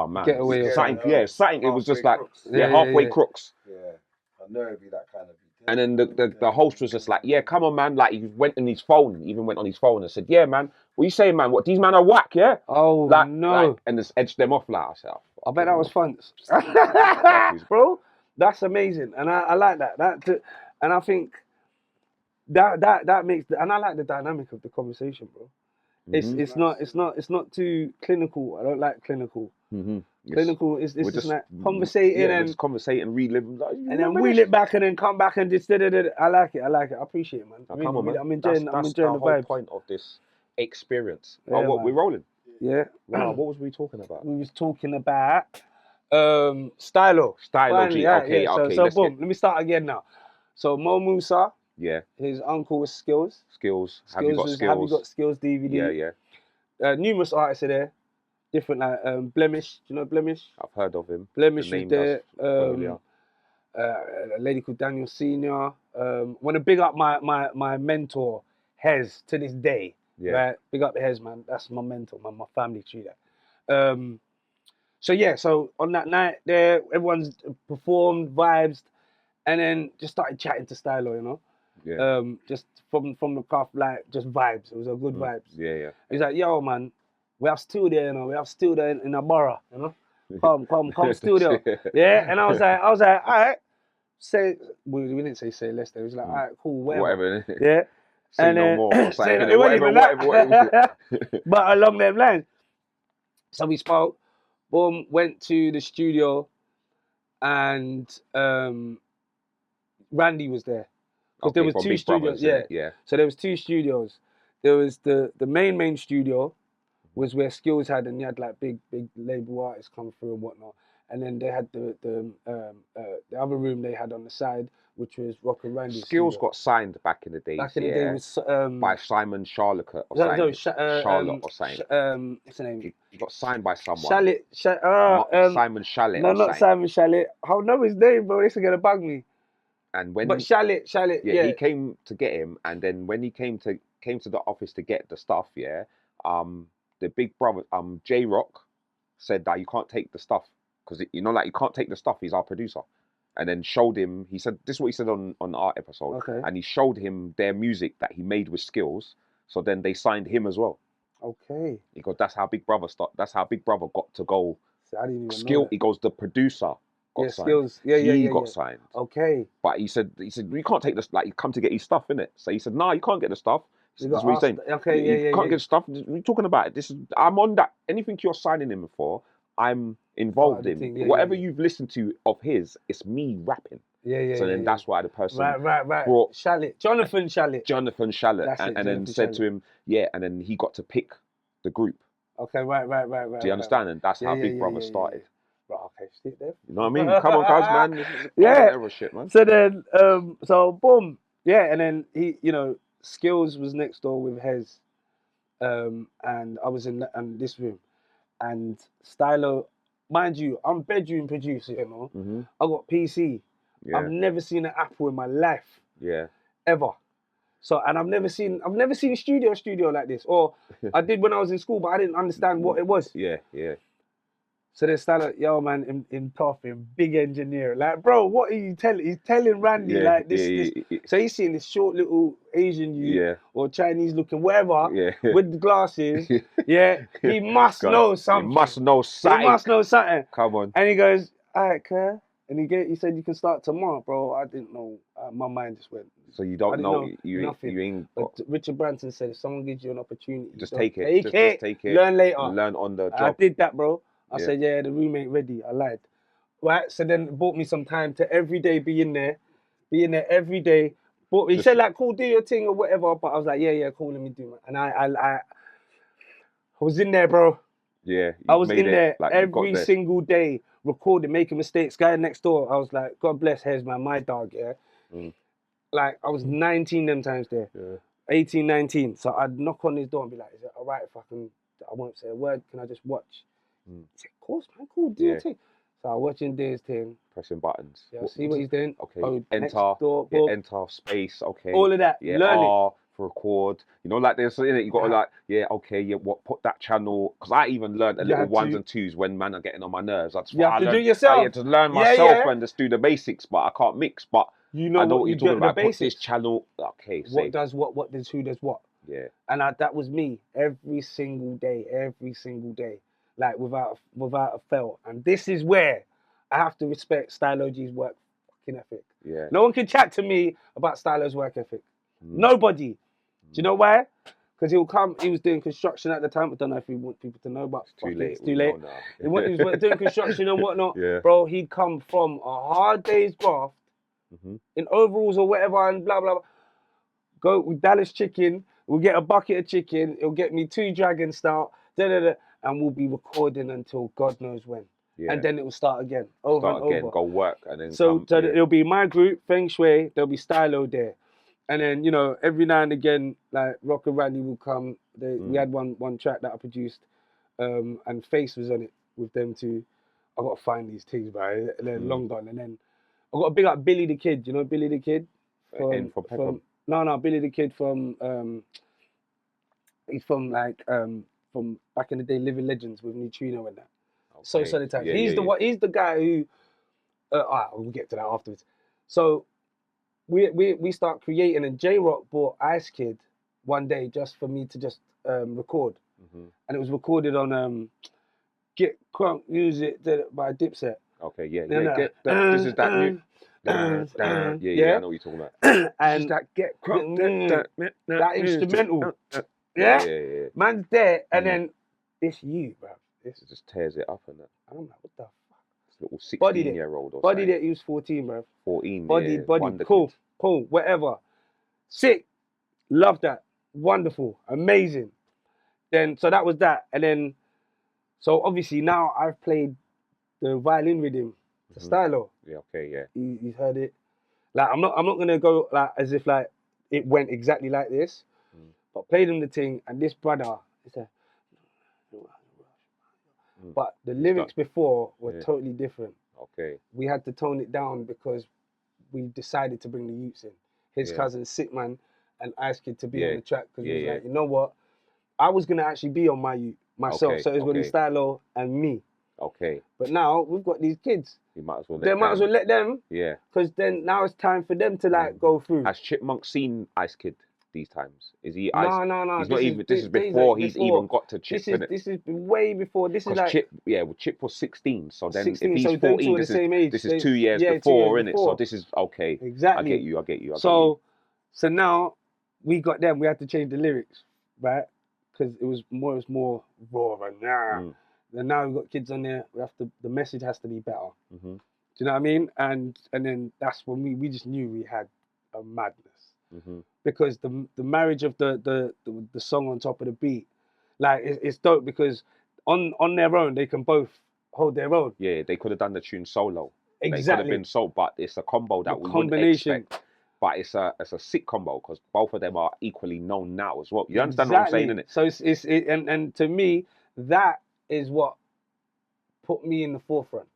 man. Getaway or something. Something. It was just like halfway crooks. Yeah. I know it'd be that kind of beat. And then the host was just like, "Yeah, come on, man." Like he went on his phone, even went on his phone and said, "Yeah, man, what you saying, man? What, these men are whack, yeah?" Oh, no. And just edged them off like, I said, I bet that was fun. Bro, that's amazing. And I like that. And I think that makes, and I like the dynamic of the conversation, bro. It's not too clinical. I don't like clinical. Clinical is we're just like conversating we're just conversating, relive, like, and then reel it back and then come back and just I like it. I appreciate it, man. Now, come on, man. I'm enjoying That's the whole vibes. point of this experience. Yeah, what man. we're rolling? Yeah. Wow, what was we talking about? We was talking about Stylo G. Finally, Okay, yeah. okay. So boom. Let me start again now. So Mo Musa, Yeah. his uncle was Skills. Skills. Have you got Skills? Have you got Skills DVD? Yeah. Numerous artists are there. Different like Blemish. Do you know Blemish? I've heard of him. Blemish was there. A lady called Daniel Senior. Want to big up my mentor Hez to this day. Yeah. Right? Big up Hez, man. That's my mentor, man. My family tree that. So on that night there, everyone's performed, vibes, and then just started chatting to Stylo, you know. Yeah. Just from the cuff, like just vibes. It was a good vibes. Yeah. He's like, yo, man, we have studio, you know. We have studio in a borough, you know. Come studio. Yeah. And I was like, all right. We didn't say less there. He was like, all right, cool, whatever. Yeah. Say and no then, more. say no, whatever. But along them lines. So we spoke. Boom, went to the studio, and Randy was there. Because there was two studios. Yeah. So there was two studios. There was the main studio, was where Skills had, and you had like big label artists come through and whatnot. And then they had the other room they had on the side, which was Rock and Randy. Skills got signed back in the days. Back in the day was by Simon Charlotte or Charlotte or something. What's the name? He got signed by someone. Simon Shalit. No, not Simon Shalit. I know his name, bro. This is gonna bug me. And when Shalit. Yeah, he came to get him, and then when he came to the office to get the stuff, the big brother, J Rock, said that you can't take the stuff because you can't take the stuff. He's our producer, and then showed him. He said this is what he said on our episode, and he showed him their music that he made with Skills. So then they signed him as well. Okay. Because that's how Big Brother That's how Big Brother got to go. So I didn't even know that. He goes, the producer got signed. Skills. He got signed. Okay. But he said you can't take this. Like, you come to get his stuff, innit? So he said, nah, you can't get the stuff. That's what he's saying. Okay, you can't get stuff. What are you talking about? I'm on that. Anything you're signing him for, I'm involved in. Whatever you've listened to of his, it's me rapping. So then that's why the person right. brought Jonathan Shalit, and then said to him, and then he got to pick the group. Okay, right. Do you understand? And that's how Big Brother started. Right, okay, stick there. You know what I mean? Come on, guys, man. This is era shit, man. So then, so boom, and then he, Skills was next door with Hez, and I was in this room, and Stylo, mind you, I'm bedroom producer, I got PC. Yeah. I've never seen an Apple in my life. Yeah. Ever. So, and I've never seen a studio like this. Or I did when I was in school, but I didn't understand what it was. Yeah. So they started, yo man, in Toffin, big engineer. Like, bro, what are you telling? He's telling Randy this. So he's seeing this short little Asian youth or Chinese looking, whatever, with the glasses. He must know something. He must know something. Come on. And he goes, all right, Claire. And he said, you can start tomorrow, bro. I didn't know. My mind just went. So you don't know. You ain't got... But Richard Branson said, if someone gives you an opportunity, just take it. Just take it. Learn later. Learn on the job. I did that, bro. I said, the room ain't ready. I lied. Right? So then it bought me some time to every day be in there every day. But he said, like, cool, do your thing or whatever. But I was like, yeah, cool, let me do it. And I was in there, bro. Yeah. I was in there every single day, recording, making mistakes. Guy next door, I was like, God bless Hez, man, my dog, Like, I was 19 them times there. Yeah. 18, 19. So I'd knock on his door and be like, is it all right if I won't say a word, can I just watch? He said, of course, man, cool, do your thing. So I'm watching his thing. Pressing buttons. Yeah, see what he's doing. Okay, enter, space, okay. All of that, learn R for record. Like there's in it, you got to put that channel. Because I even learned a little ones and twos when man are getting on my nerves. That's you have to do yourself. I had to learn myself and just do the basics, but I can't mix. But I know what you're talking about. Put this channel, okay. What does what does who does what? Yeah. And that was me every single day. Like without a fail. And this is where I have to respect Stylo G's work fucking ethic. Yeah. No one can chat to me about Stylo's work ethic. Nobody. Do you know why? because he'll come. He was doing construction at the time. I don't know if we want people to know, but It's too late. It's too late. He was doing construction and whatnot. Yeah. Bro, he'd come from a hard day's graft in overalls or whatever and blah, blah, blah. Go with Dallas chicken. We'll get a bucket of chicken. It'll get me 2 dragon stout. And we'll be recording until God knows when. Yeah. And then it will start again. Over and over. Go work and then So it'll be my group, Feng Shui. There'll be Stylo there. And then, you know, every now and again, like Rock and Rally will come. We had one track that I produced, and Face was on it with them too. I got to find these things, bro. And then long gone. And then I got to big up Billy the Kid. You know Billy the Kid? From Billy the Kid from he's from from back in the day, Living Legends with Neutrino and that. Okay. So solid times. He's the guy who. We'll get to that afterwards. So we start creating, and J Rock bought Ice Kid one day just for me to just record, and it was recorded on Get Crunk Music by Dipset. Okay, this is that new. I know what you're talking about. And that Get Crunk, that instrumental. Yeah. Man's there, and then this you, bro. This just tears it up, and that. I'm like, what the fuck? Little 16-year-old or body that he was 14, bro. 14, body, cool, whatever. Sick, love that, wonderful, amazing. Then, so that was that, and then, so obviously now I've played the violin with him, the Stylo. Yeah, okay, yeah. He's heard it. Like, I'm not gonna go like as if like it went exactly like this, but played him the thing, and this brother, he said, but the lyrics before were totally different. Okay. We had to tone it down because we decided to bring the youths in. His cousin, Sick Man, and Ice Kid to be on the track because he was like, you know what? I was going to actually be on myself. Okay. So it was going to be Stylo and me. Okay. But now we've got these kids. You might as well let them. Yeah. Because then now it's time for them to like go through. Has Chipmunk seen Ice Kid these times? Is he? No. He's not even. This is before he's even got to Chip. This is way before. This is like Chip. Yeah, well, Chip was 16. So then 16, if he's so 14, this is 2 years before, innit? So this is okay. Exactly. I get you. So now we got them. We had to change the lyrics, right? Because it was more raw and And now we've got kids on there. The message has to be better. Do you know what I mean? And then that's when we just knew we had a madness. Because the marriage of the song on top of the beat, like it's dope because on their own they can both hold their own. Yeah, they could have done the tune solo. Exactly. They could have been solo, but it's a combo that we wouldn't expect. But it's a sick combo because both of them are equally known now as well. You understand what I'm saying, innit? So and to me that is what put me in the forefront.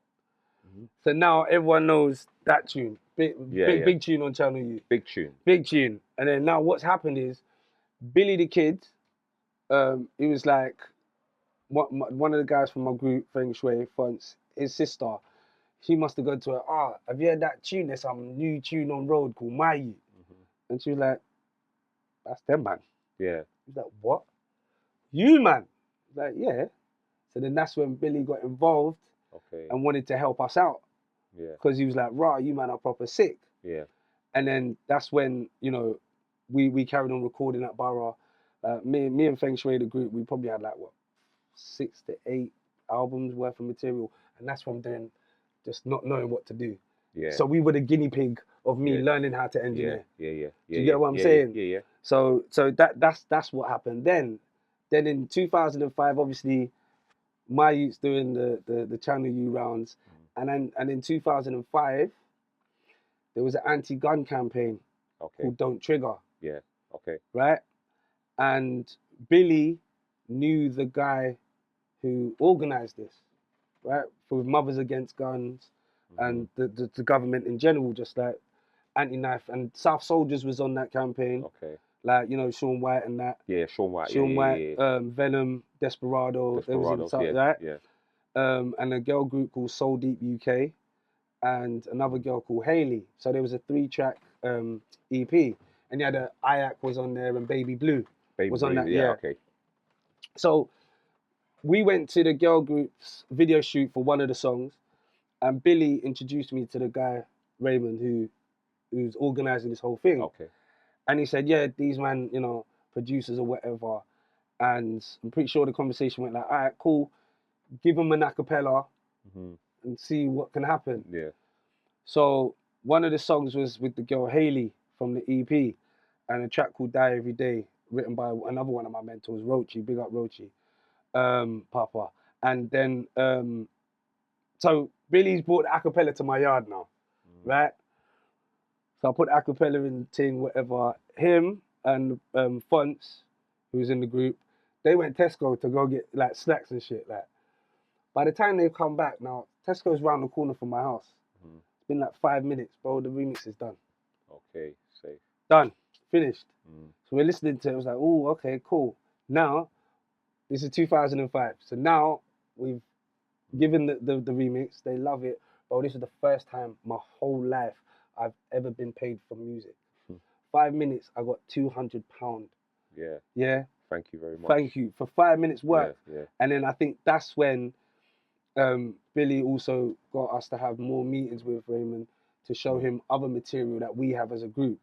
So now everyone knows that tune. Big tune on Channel U. Big tune. And then now what's happened is Billy the Kid, he was like, one of the guys from my group, Feng Shui, his sister, she must have gone to her, have you heard that tune? There's some new tune on road called My You. And she was like, that's them, man. Yeah. He's like, what? You, man? Like, yeah. So then that's when Billy got involved and wanted to help us out. Yeah. Because he was like, you man are proper sick. Yeah. And then that's when, you know, we carried on recording at Borough. Me and Feng Shui, the group, we probably had like, 6 to 8 albums worth of material. And that's from then just not knowing what to do. Yeah. So we were the guinea pig of me learning how to engineer. Yeah. Do you get what I'm saying? Yeah. So that's what happened. Then in 2005, obviously, my youth's doing the Channel U rounds. And in 2005, there was an anti-gun campaign called Don't Trigger. Yeah, okay. Right? And Billy knew the guy who organized this, right? For Mothers Against Guns and the government in general, just like anti-knife. And South Soldiers was on that campaign. Okay. Like, you know, Sean White and that. Yeah, Sean White. Venom, Desperado. Right? Yeah. And a girl group called Soul Deep UK and another girl called Haley. So there was a 3-track EP. And you had Ayak was on there and Baby Blue was on that. Yeah, okay. So we went to the girl group's video shoot for one of the songs and Billy introduced me to the guy, Raymond, who's organising this whole thing. Okay. And he said, yeah, these man, you know, producers or whatever, and I'm pretty sure the conversation went like, all right, cool, give them an acapella and see what can happen. Yeah. So one of the songs was with the girl Haley from the EP, and a track called Die Every Day, written by another one of my mentors, Rochi, big up Rochi, Papa. And then, so Billy's brought the acapella to my yard now, right? So I put the acapella in the thing, whatever. Him and Fonts, who's in the group, they went Tesco to go get like snacks and shit. Like, by the time they come back now, Tesco's round the corner from my house. It's been like 5 minutes, bro. The remix is done. Okay, safe. Done, finished. So we're listening to it. It was like, oh, okay, cool. Now, this is 2005. So now we've given the remix. They love it. Bro, this is the first time my whole life I've ever been paid for music. 5 minutes, I got £200. Yeah. Yeah. Thank you very much. Thank you for 5 minutes work. Yeah. And then I think that's when Billy also got us to have more meetings with Raymond to show him other material that we have as a group.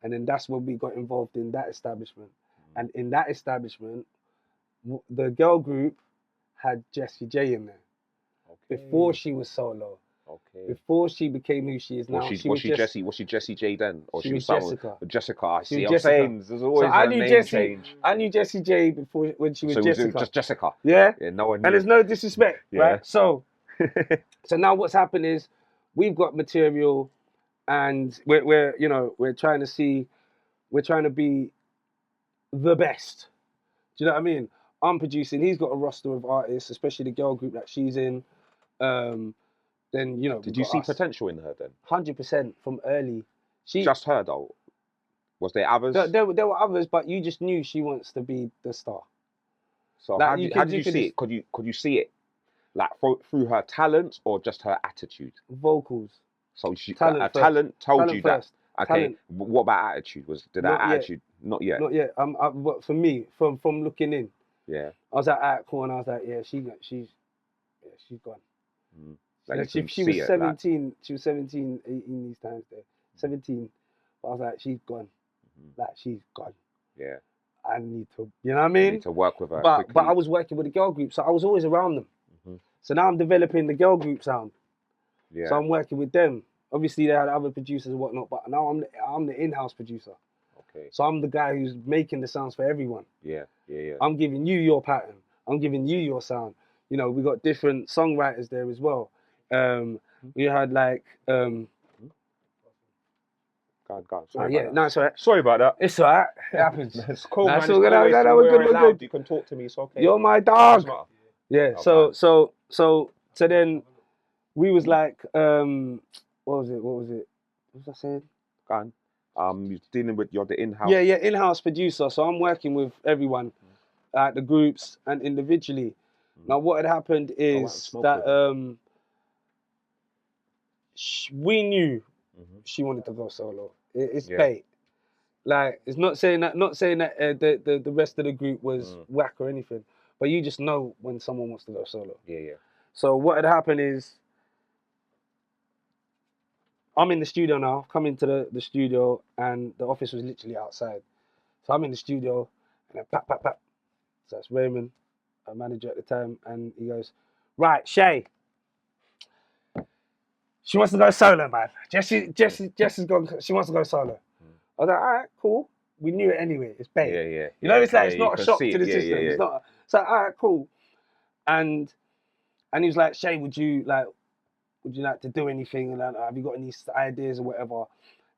And then that's when we got involved in that establishment. And in that establishment, the girl group had Jessy J in there. Before she was solo. Before she became who she is now. Was she Jessy J then? Or she was Jessica? Jessica, I see. I'm Jessica. saying there's always a name change. I knew Jessy J before when she was Jessica. It was just Jessica. Yeah? Yeah, no one knew. And there's no disrespect, Yeah. right? So now what's happened is we've got material and we're trying to be the best. Do you know what I mean? I'm producing. He's got a roster of artists, especially the girl group that she's in. Then Did you see potential in her then? 100% from early. Just her though. Was there others? There were others, but you just knew she wants to be the star. So Like, how did you see it? Could you see it like through her talent or just her attitude? Vocals. So she Talent talent told Talent you first. that. Okay. Talent. What about attitude? Did that attitude? Not yet. Not yet. But for me, from looking in, Yeah. I was like, alright, cool, and I was like, yeah, she's gone. Like she was 17. She was 17, 18 these times there. 17. But I was like, she's gone. Like she's gone. Yeah. I need to, you know what I mean? You need to work with her. But I was working with the girl group, so I was always around them. So now I'm developing the girl group sound. Yeah. So I'm working with them. Obviously they had other producers and whatnot, but now I'm the in-house producer. Okay. So I'm the guy who's making the sounds for everyone. Yeah. I'm giving you your pattern. I'm giving you your sound. We got different songwriters there as well. We had like God, sorry about that. No, it's alright. Sorry about that. It's alright. It happens. It's cool, Nah, man. it's all good. We're good. You can talk to me. It's okay. You're my dog. Yeah. Okay. So then we was like, what was it? What was I saying? Go on. You're dealing with the in-house. Yeah, in-house producer. So I'm working with everyone, the groups and individually. Now what had happened is that we knew she wanted to go solo. It's bait. Like it's not saying that the rest of the group was whack or anything, but you just know when someone wants to go solo. Yeah. So what had happened is I'm in the studio now. I've come into the studio and the office was literally outside. So I'm in the studio and then pap. So that's Raymond, our manager at the time, and he goes, right, SHAI. She wants to go solo, man. Jessy's gone. She wants to go solo. I was like, all right, cool. We knew it anyway. It's bait. Yeah. It's like it's not a shock to the system. It's not. So all right, cool. And he was like, SHAI, would you like to do anything? And have you got any ideas or whatever?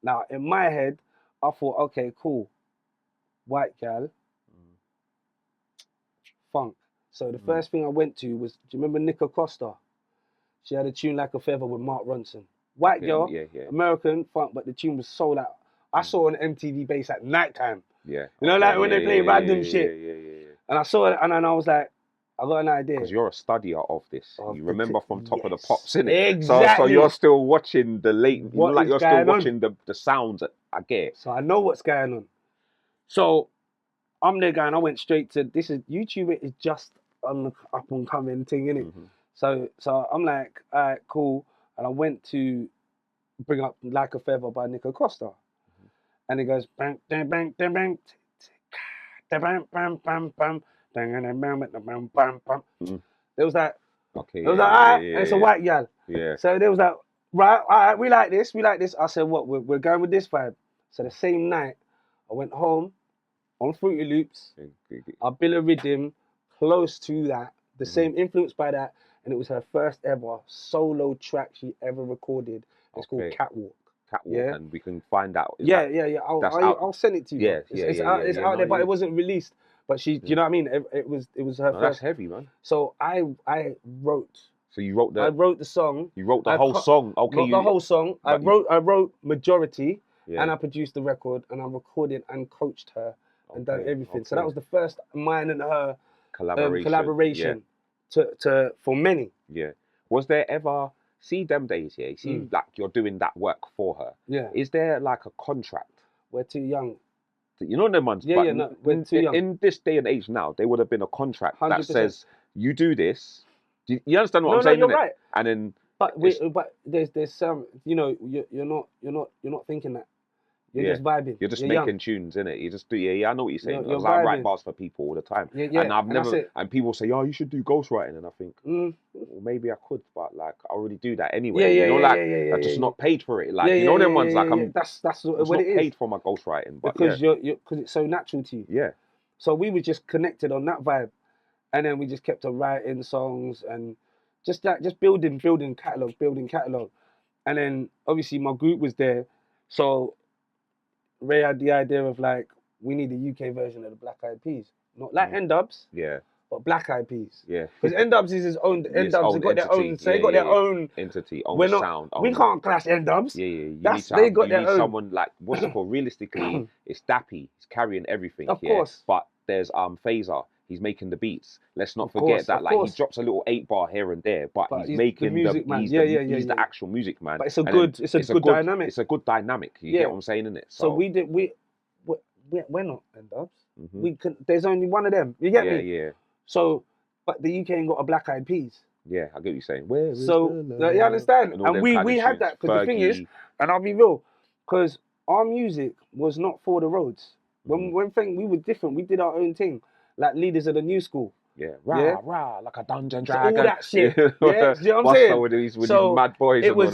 Now in my head, I thought, okay, cool. White gal, funk. So the first thing I went to was, do you remember Nika Costa? She had a tune like a feather with Mark Ronson. White girl, American funk, but the tune was so like, I saw on MTV Base at night time. Yeah. Like when they play random shit. Yeah. And I saw it and then I was like, I got an idea. Because you're a studier of this. You remember from Top of the Pops, innit? Exactly. So you're still watching the late, you're still watching the sounds I get. So I know what's going on. So I'm there going, I went straight to, YouTube is just on the up and coming thing, innit? So I'm like, all right, cool. And I went to bring up Like a Feather by Nika Costa. And it goes, bang, bang, bang, bang, bang. bam, bam, bam, bam, bam, bam, bam. There was that. Okay. It was like, all right, and it's a white gal. Yeah. So there was that, right, all right, we like this. I said, what, we're going with this vibe. So the same night, I went home on Fruity Loops, I built a rhythm close to that, the same influence by that, and it was her first ever solo track she ever recorded. It's called Catwalk. Yeah, and we can find out. Yeah. I'll send it to you. Yeah, it's out there, but it wasn't released. But she, do you know what I mean? It was her first. That's heavy, man. So I wrote. So you wrote I wrote the song. You wrote the whole song. Okay. Not the whole song. I wrote majority, and I produced the record, and I recorded and coached her and done everything. So that was the first mine and her collaboration for many. Yeah. Was there ever, see them days, yeah? You see, like you're doing that work for her. Yeah. Is there like a contract? We're too young. You know them ones. Yeah, no, we're too young. In this day and age now, there would have been a contract 100%. that says you do this. Do you understand what I'm saying? No, you're right. And then, but there's some, you know, you're not thinking that. You're just vibing. You're just you're making young. tunes, innit? You just do. Yeah, I know what you're saying. You're Because I write bars for people all the time. Yeah, and I've never. that's it. And people say, "Oh, you should do ghostwriting," and I think, well, maybe I could, but like I already do that anyway. I'm just not paid for it. Like you know them ones. Like I'm. That's what what it it is. Paid for my ghostwriting, but because because it's so natural to you. Yeah. So we were just connected on that vibe, and then we just kept on writing songs and just building catalog, and then obviously my group was there, so Ray had the idea of like we need a UK version of the Black Eyed Peas, not like N-Dubs, but Black Eyed Peas, because N-Dubs is his own. N-Dubs have got their own, so they got their own entity, own sound. We can't clash N-Dubs. You need someone like what's it called? Realistically, it's Dappy. He's carrying everything. Of course. But there's Phaser. He's making the beats. Let's not forget that. Like he drops a little 8-bar here and there, but he's making the music man. He's the actual music man. But it's a good dynamic. It's a good dynamic. You get what I'm saying, innit? So we're not N-Dubs. We can. There's only one of them. You get me? Yeah. So, but the UK ain't got a Black Eyed Peas. Yeah, I get what you're saying. Where is so you understand? And we had that because the thing is, and I'll be real, because our music was not for the roads. When we were different, we did our own thing. Like leaders of the new school. Rah, like a dungeon dragon. All that shit. Do you know what I'm saying? With these mad boys it was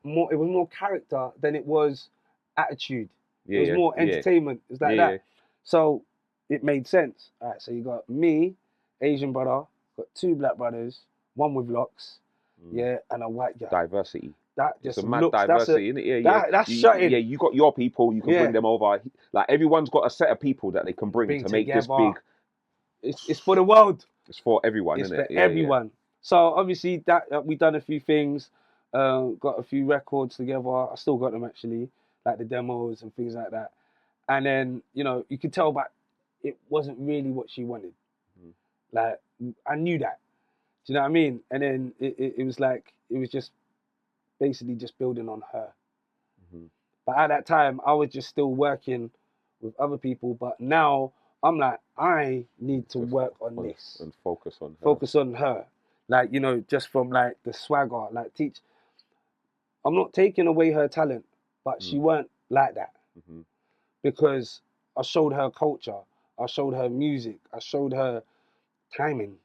more character than it was attitude. It was more entertainment. It's like that. So it made sense. All right, so you got me, Asian brother, got 2 black brothers, one with locks, and a white guy. Diversity. That just it's a mad diversity, isn't it? That's shutting. Yeah, you got your people, you can bring them over. Like everyone's got a set of people that they can bring to make this big. It's for the world. It's for everyone, isn't it? It's for everyone. So obviously that we done a few things, got a few records together. I still got them actually, like the demos and things like that. And then you could tell, but it wasn't really what she wanted. Like I knew that. Do you know what I mean? And then it was like it was just. Basically just building on her. But at that time, I was just still working with other people. But now I'm like, I need to work on this. And focus on her. Focus on her. Like, just from like the swagger, like teach. I'm not taking away her talent, but she weren't like that. Because I showed her culture. I showed her music. I showed her timing.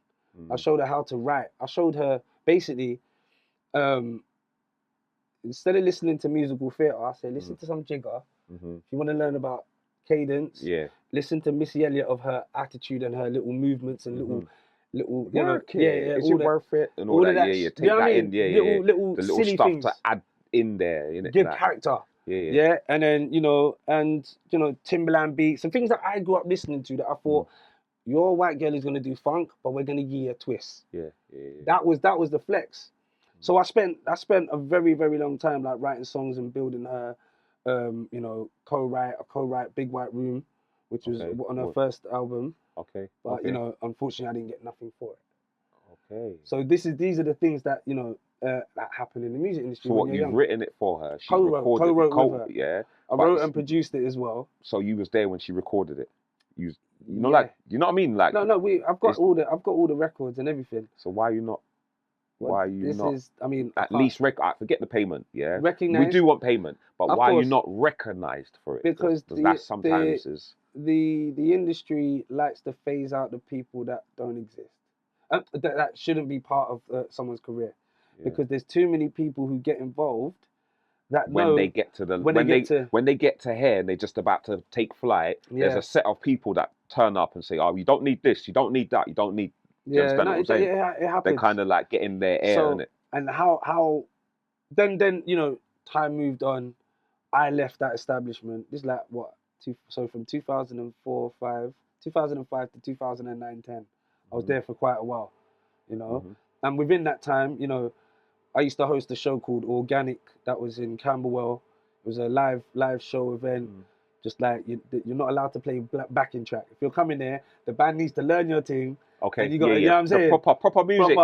I showed her how to write. I showed her basically, instead of listening to musical theatre, I say listen to some jigger. If you want to learn about cadence, listen to Missy Elliott of her attitude and her little movements and little work. Is it worth it and all that? Take that in. Little the little silly stuff things to add in there. Give character. And then Timberland beats and things that I grew up listening to that I thought your white girl is gonna do funk, but we're gonna give you a twist. That was the flex. So I spent a very, very long time like writing songs and building her, co-write Big White Room, which was on her first album. But unfortunately I didn't get nothing for it. So these are the things that that happen in the music industry. So what you've written it for her? She co-wrote with her. Yeah. I wrote and produced it as well. So you was there when she recorded it. You know what I mean? Like no, I've got all the records and everything. So why are you not? Why are you not? At least forget the payment. Yeah, recognize. We do want payment, but why are you not recognised for it? Because that sometimes is. the industry likes to phase out the people that don't exist. That shouldn't be part of someone's career, because there's too many people who get involved that when they get to when they get to here and they're just about to take flight, there's a set of people that turn up and say, "Oh, you don't need this, you don't need that, you don't need." Do you understand what I'm saying? It happens. They kind of like get in their air, innit? And how then you know, time moved on. I left that establishment. This is like what? So from 2005 to 2009-10, I was there for quite a while, you know. And within that time, you know, I used to host a show called Organic that was in Camberwell. It was a live show event. Just like you're not allowed to play backing track. If you're coming there, the band needs to learn your thing. Okay, and you got, you know what I'm saying? Proper music.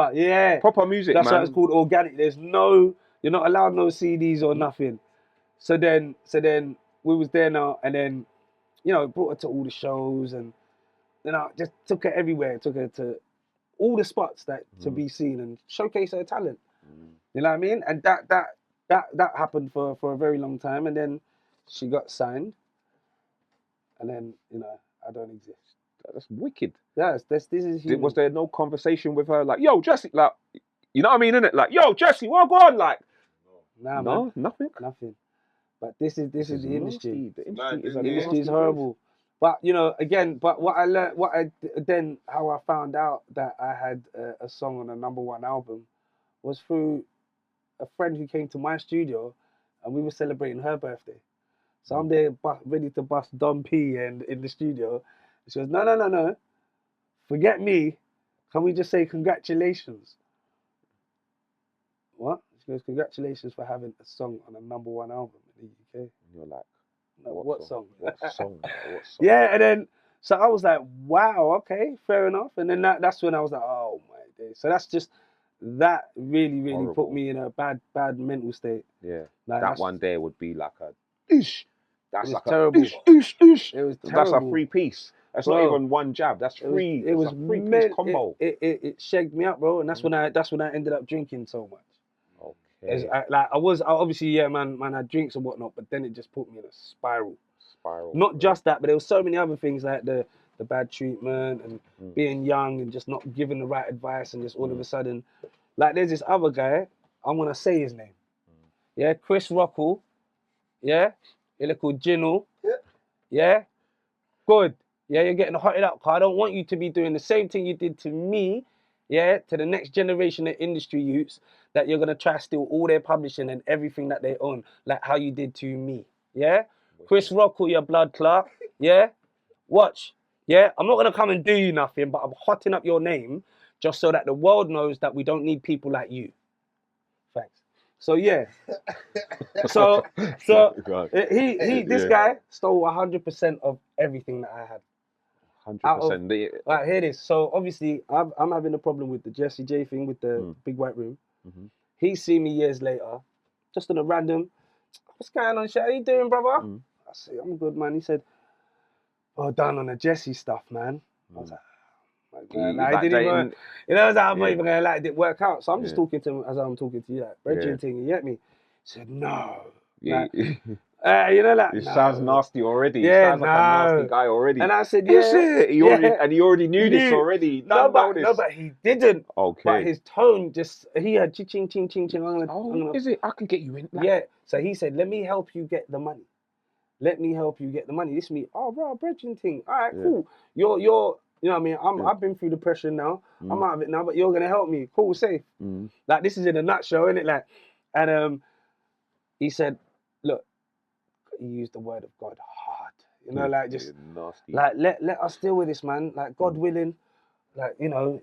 Proper music, That's man. why it's called Organic. You're not allowed no CDs or nothing. So then we was there now, and then, you know, brought her to all the shows, and then I just took her everywhere. Took her to all the spots that to be seen and showcase her talent. You know what I mean? And that happened for a very long time, and then she got signed, and then, you know, I don't exist. That's wicked. Yes, this is human. Was there no conversation with her like, "Yo, Jessy," like, you know what I mean, innit? Like, "Yo, Jessy, what go on?" Like, nah, no, man. nothing. But this is the industry. The industry is horrible. But, you know, again, but what I learned, how I found out that I had a song on a #1 album was through a friend who came to my studio, and we were celebrating her birthday. So I'm there ready to bust Don P in the studio. She goes, no, forget me. Can we just say congratulations? What? She goes, congratulations for having a song on a #1 album in the UK. And you're like, what song? What song? Yeah, and then, so I was like, wow, okay, fair enough. And then that's when I was like, oh my days. So that really horrible. Put me in a bad mental state. Yeah, like, that one there would be like a oosh. That's like terrible. Oosh. It was terrible. That's a 3-piece. That's not even one jab. That's three. It was a 3-piece combo. It shagged me up, bro, and that's when I ended up drinking so much. Okay. I obviously, yeah, man, I drinks and whatnot, but then it just put me in a spiral. Not just that, but there was so many other things, like the bad treatment and being young and just not giving the right advice, and just all of a sudden, like, there's this other guy, I'm gonna say his name. Yeah, Chris Rockall. Yeah, he look called Jinnle. Yeah, good. Yeah, you're getting hotted up, because I don't want you to be doing the same thing you did to me, yeah, to the next generation of industry youths, that you're going to try to steal all their publishing and everything that they own, like how you did to me, yeah? Chris Rockall, your blood clot, yeah? Watch, yeah? I'm not going to come and do you nothing, but I'm hotting up your name just so that the world knows that we don't need people like you. Thanks. So, yeah. so this guy stole 100% of everything that I had. 100%. Right, hear this. So obviously, I'm having a problem with the Jessy J thing with the big white room. He's seen me years later, just on a random, "What's going on, Shay? How you doing, brother?" I said, "I'm good, man." He said, "Well done on the Jessy stuff, man." I was like, I didn't even, you know, I'm not even gonna let it work out. So I'm just talking to him as I'm talking to you, like, brethren thing, you get me? He said, "No." Like, you know, like, it sounds nasty already. Yeah, sounds like a nasty guy already. And I said, "Yeah." Is it? He already knew this already. No, but he didn't. Okay. But his tone he had ching, ching, ching, ching. Is it? I can get you in. Like, yeah. So he said, "Let me help you get the money. Let me help you get the money." This is me. Oh, bro, brethren thing. All right, cool. You're, you know what I mean? I've been through depression now. I'm out of it now, but you're gonna help me. Cool, safe. Like, this is in a nutshell, isn't it? Like, and he said, "Look," he used the word of God hard. You know, like, just nasty. like let us deal with this, man. Like, God willing, like, you know,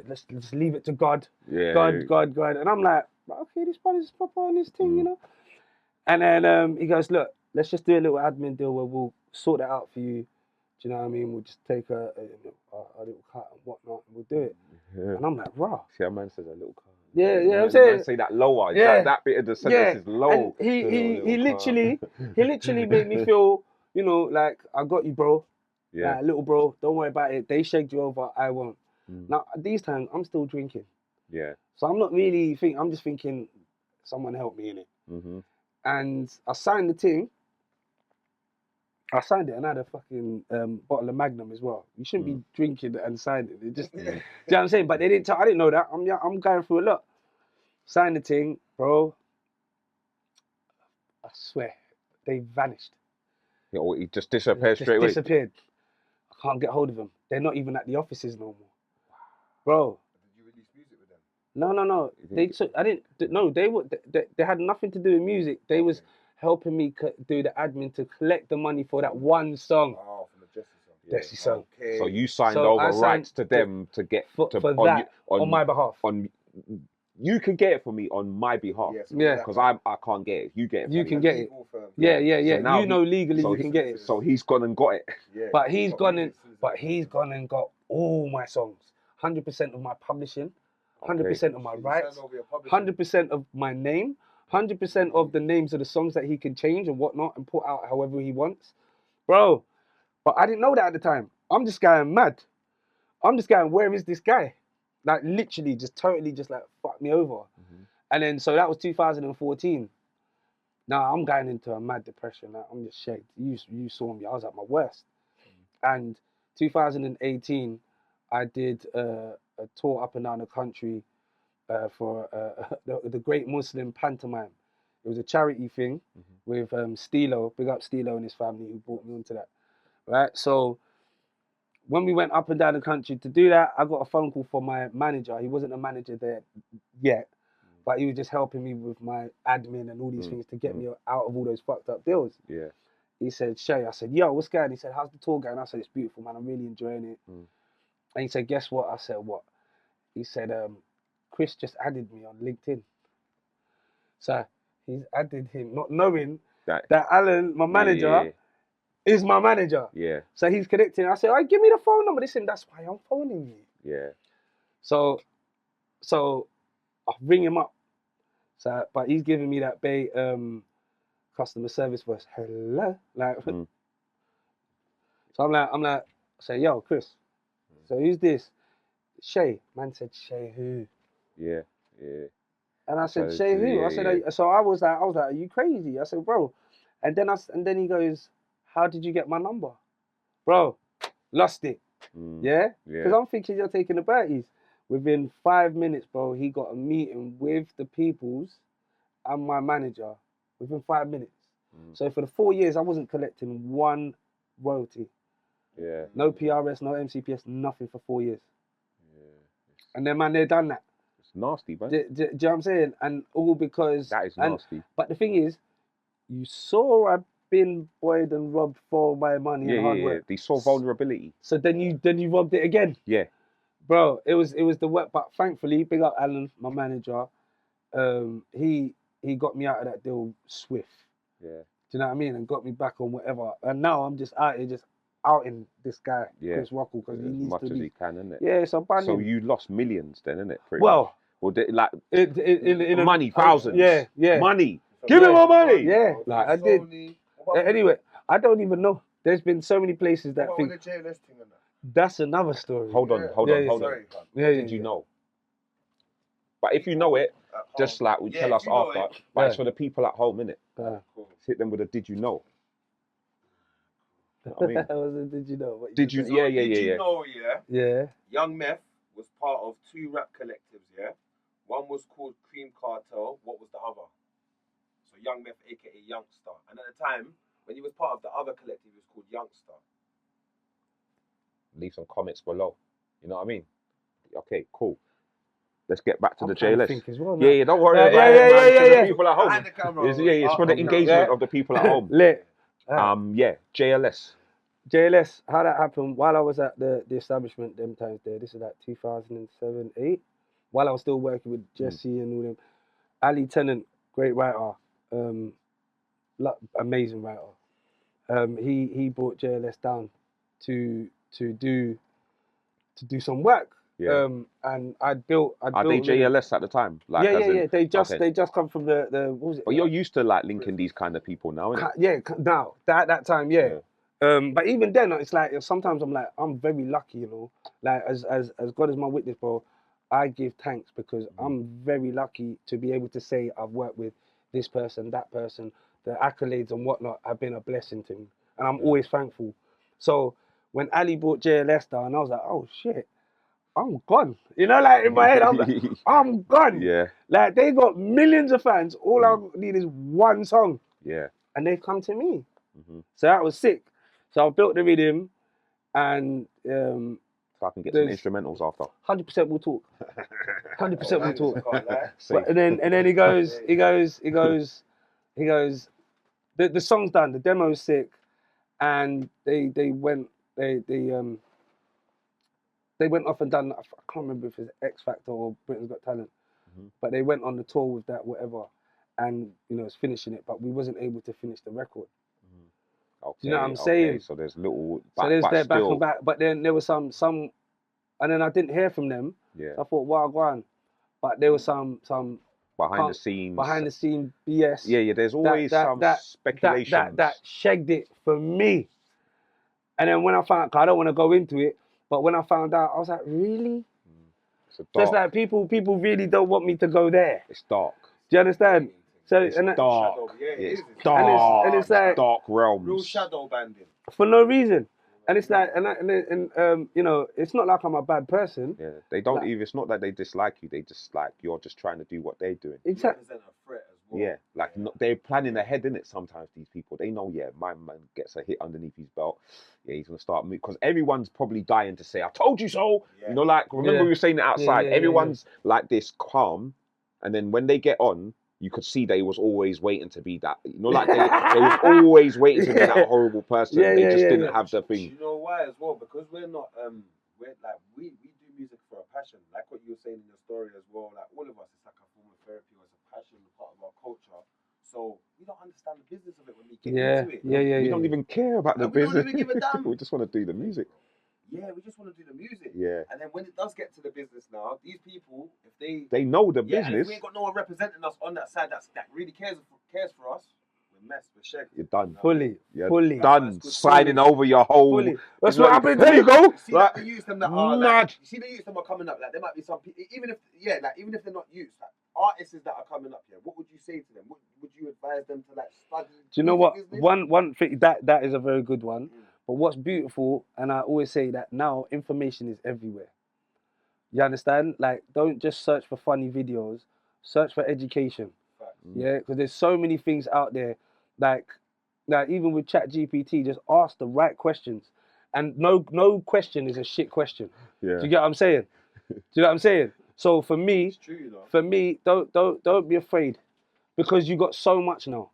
let's leave it to God. Yeah. God. And I'm like, okay, this brother's proper on this thing, you know. And then he goes, "Look, let's just do a little admin deal where we'll sort it out for you. Do you know what I mean? We'll just take a little cut and whatnot, and we'll do it." Yeah. And I'm like, "Raw." See, a man says a little cut. Yeah, I'm saying. Say that lower. That bit of the sentence is low. And he literally made me feel, you know, like, "I got you, bro. Yeah. Like, little bro, don't worry about it. They shagged you over, I won't." Now, these times, I'm still drinking. Yeah. So I'm not really I'm just thinking, someone help me in it. And I signed the thing. I signed it and I had a fucking bottle of Magnum as well. You shouldn't be drinking and signing it. It just, do you know what I'm saying? But they didn't tell, I didn't know that. I'm going through a lot. Signed the thing, bro. I swear, they vanished. Yeah, or he just disappeared straight away. Disappeared. I can't get hold of them. They're not even at the offices no more. Bro. Did you release music with them? No. They took, I didn't. No, they had nothing to do with music. They was helping me do the admin to collect the money for that one song. Oh, from the Jessy song. Jessy song. Okay. So you signed over rights to them to get for that on my behalf. You can get it for me on my behalf. Yeah. Because I can't get it. You get it. You can get it. Firm. Yeah. So now you know legally you can get it. So he's gone and got it. Yeah. But he's gone and got all my songs. 100% of my publishing, 100% of my rights, 100% of my name, 100% of the names of the songs that he can change and whatnot and put out however he wants. Bro, but I didn't know that at the time. I'm just going mad. I'm just going, where is this guy? Like literally just totally just like fucked me over. And then so that was 2014. Now I'm going into a mad depression. Like, I'm just shaking. You saw me. I was at my worst. And 2018, I did a tour up and down the country for the Great Muslim Pantomime. It was a charity thing with Stylo. Big up Stylo and his family who brought me onto that. Right. So when we went up and down the country to do that, I got a phone call from my manager. He wasn't a manager there yet, but he was just helping me with my admin and all these things to get me out of all those fucked up deals. Yeah. He said, "SHAI." I said, "Yo, what's going on?" He said, "How's the tour going?" I said, "It's beautiful, man. I'm really enjoying it." And he said, "Guess what?" I said, "What?" He said, "Chris just added me on LinkedIn." So he's added him, not knowing that Alan, my manager, is my manager. Yeah. So he's connecting. I said, "Hey, give me the phone number." Listen, that's why I'm phoning you. Yeah. So I ring him up. So, but he's giving me that customer service voice. Hello, like. So I'm like, I say, "Yo, Chris." So who's this? SHAI. Man said, "SHAI who?" Yeah. And I said, "SHAI who?" I said, so I was like, "Are you crazy?" I said, "Bro," and then he goes, "How did you get my number?" Bro, lost it. Yeah? Because I'm thinking you're taking the birdies. Within 5 minutes, bro, he got a meeting with the peoples and my manager within 5 minutes. So for the 4 years, I wasn't collecting one royalty. Yeah. No PRS, no MCPS, nothing for 4 years. And then, man, they done that. It's nasty, man. Do you know what I'm saying? And all because... That is nasty. But the thing is, you saw I've been buoyed and robbed for my money and hard work. They saw vulnerability. So then you robbed it again. Yeah. Bro, it was the work, but thankfully, big up Alan, my manager. He got me out of that deal swift. Yeah. Do you know what I mean? And got me back on whatever. And now I'm just out here, just outing this guy, Chris Rockwell, because he needs as much to as be. he can, isn't it? Yeah, so banning. So you lost millions then, isn't it? Well, like in money, thousands. Yeah. Money. Give me more money. Yeah, like I did. Anyway, I don't even know. There's been so many places that What think. with the JLS thing and that? That's another story. Hold on. Sorry, Yeah, Did you know? But if you know it, just like we tell us after. But it's for the people at home, innit? Hit them with a "Did you know?" I mean, did you know? Did you? So Yeah. Did you know? Yeah. Young Meth was part of 2 rap collectives. Yeah. One was called Cream Cartel. What was the other? So Young Meth, aka Youngster. And at the time, when he was part of the other collective, he was called Youngster. Leave some comments below. You know what I mean? Okay, cool. Let's get back to the trying to JLS. think as well, Yeah, don't worry about it, man. It's for the people at home. Behind the camera. It's for the engagement of the people at home. Lit. JLS. JLS, how that happened while I was at the establishment them times there. This is like 2007, 8. While I was still working with Jesse and all them. Ali Tennant, great writer, amazing writer. He brought JLS down to do some work. Yeah. And I built. Are they JLS at the time? Like, yeah. They just come from the what was it? But you're used to like linking these kind of people now, innit? Yeah, now that time, yeah. But even then, it's like sometimes I'm like, I'm very lucky, you know. Like as God is my witness, bro. I give thanks because I'm very lucky to be able to say I've worked with this person, that person. The accolades and whatnot have been a blessing to me. and I'm always thankful. So when Ali brought JLS down, I was like, oh shit, I'm gone. You know, like in my head, I'm like, I'm gone. Yeah. Like they got millions of fans. All I need is one song. Yeah. And they've come to me. So that was sick. So I built the rhythm, and so I can get some instrumentals after. 100% we'll talk. 100% we'll talk. But, and then he goes. The song's done. The demo's sick, and they went off and done. I can't remember if it's X Factor or Britain's Got Talent, but they went on the tour with that whatever, and it's finishing it. But we wasn't able to finish the record. Okay, Do you know what I'm saying? So there's little. Back and back, but then there was some, and then I didn't hear from them. Yeah. So I thought, wow, go on. But there was some behind the scenes BS. Yeah. There's always some speculation that shagged it for me. And then when I found, I don't want to go into it, but when I found out, I was like, really? Just like people really don't want me to go there. It's dark. Do you understand? So it's dark. It's dark. And it's like dark realms. Real shadow banding. For no reason. And it's like, it's not like I'm a bad person. Yeah, they don't even. It's not that they dislike you. They just like you're just trying to do what they're doing. Exactly. Represent a threat as well. Yeah, like they're planning ahead, innit? Sometimes these people, they know. Yeah, my man gets a hit underneath his belt. Yeah, he's gonna start moving because everyone's probably dying to say, "I told you so." Yeah. You know, like remember we were saying it outside. Everyone's like this calm, and then when they get on, you could see they was always waiting to be that. You know, like they was always waiting to be that horrible person. They just didn't have the thing. You know why as well? Because we're not we do music for a passion. Like what you were saying in your story as well. Like all of us, it's like a form of therapy or it's a passion, part of our culture. So we don't understand the business of it when we get into it. We don't even care about the business. We don't even give a damn. We just want to do the music. Yeah, we just want to do the music. Yeah. And then when it does get to the business now, these people, if they know the and business. if we ain't got no one representing us on that side that really cares for us, we're messed, we're shagged. You're done. Fully. Done. Signing over your whole. Fully. That's what happened. There you go. See like, the youths them that are like, you see the youths them are coming up. Like there might be some people, even if they're not youths, like artists that are coming up here. What would you say to them? Would you advise them to like study? Do you know what? Business? One thing that is a very good one. But what's beautiful, and I always say that now, information is everywhere. You understand? Like, don't just search for funny videos. Search for education. Yeah, because there's so many things out there. Like even with ChatGPT, just ask the right questions. And no question is a shit question. Yeah. Do you get what I'm saying? Do you know what I'm saying? So for me, it's true, you know? don't be afraid, because you got so much now.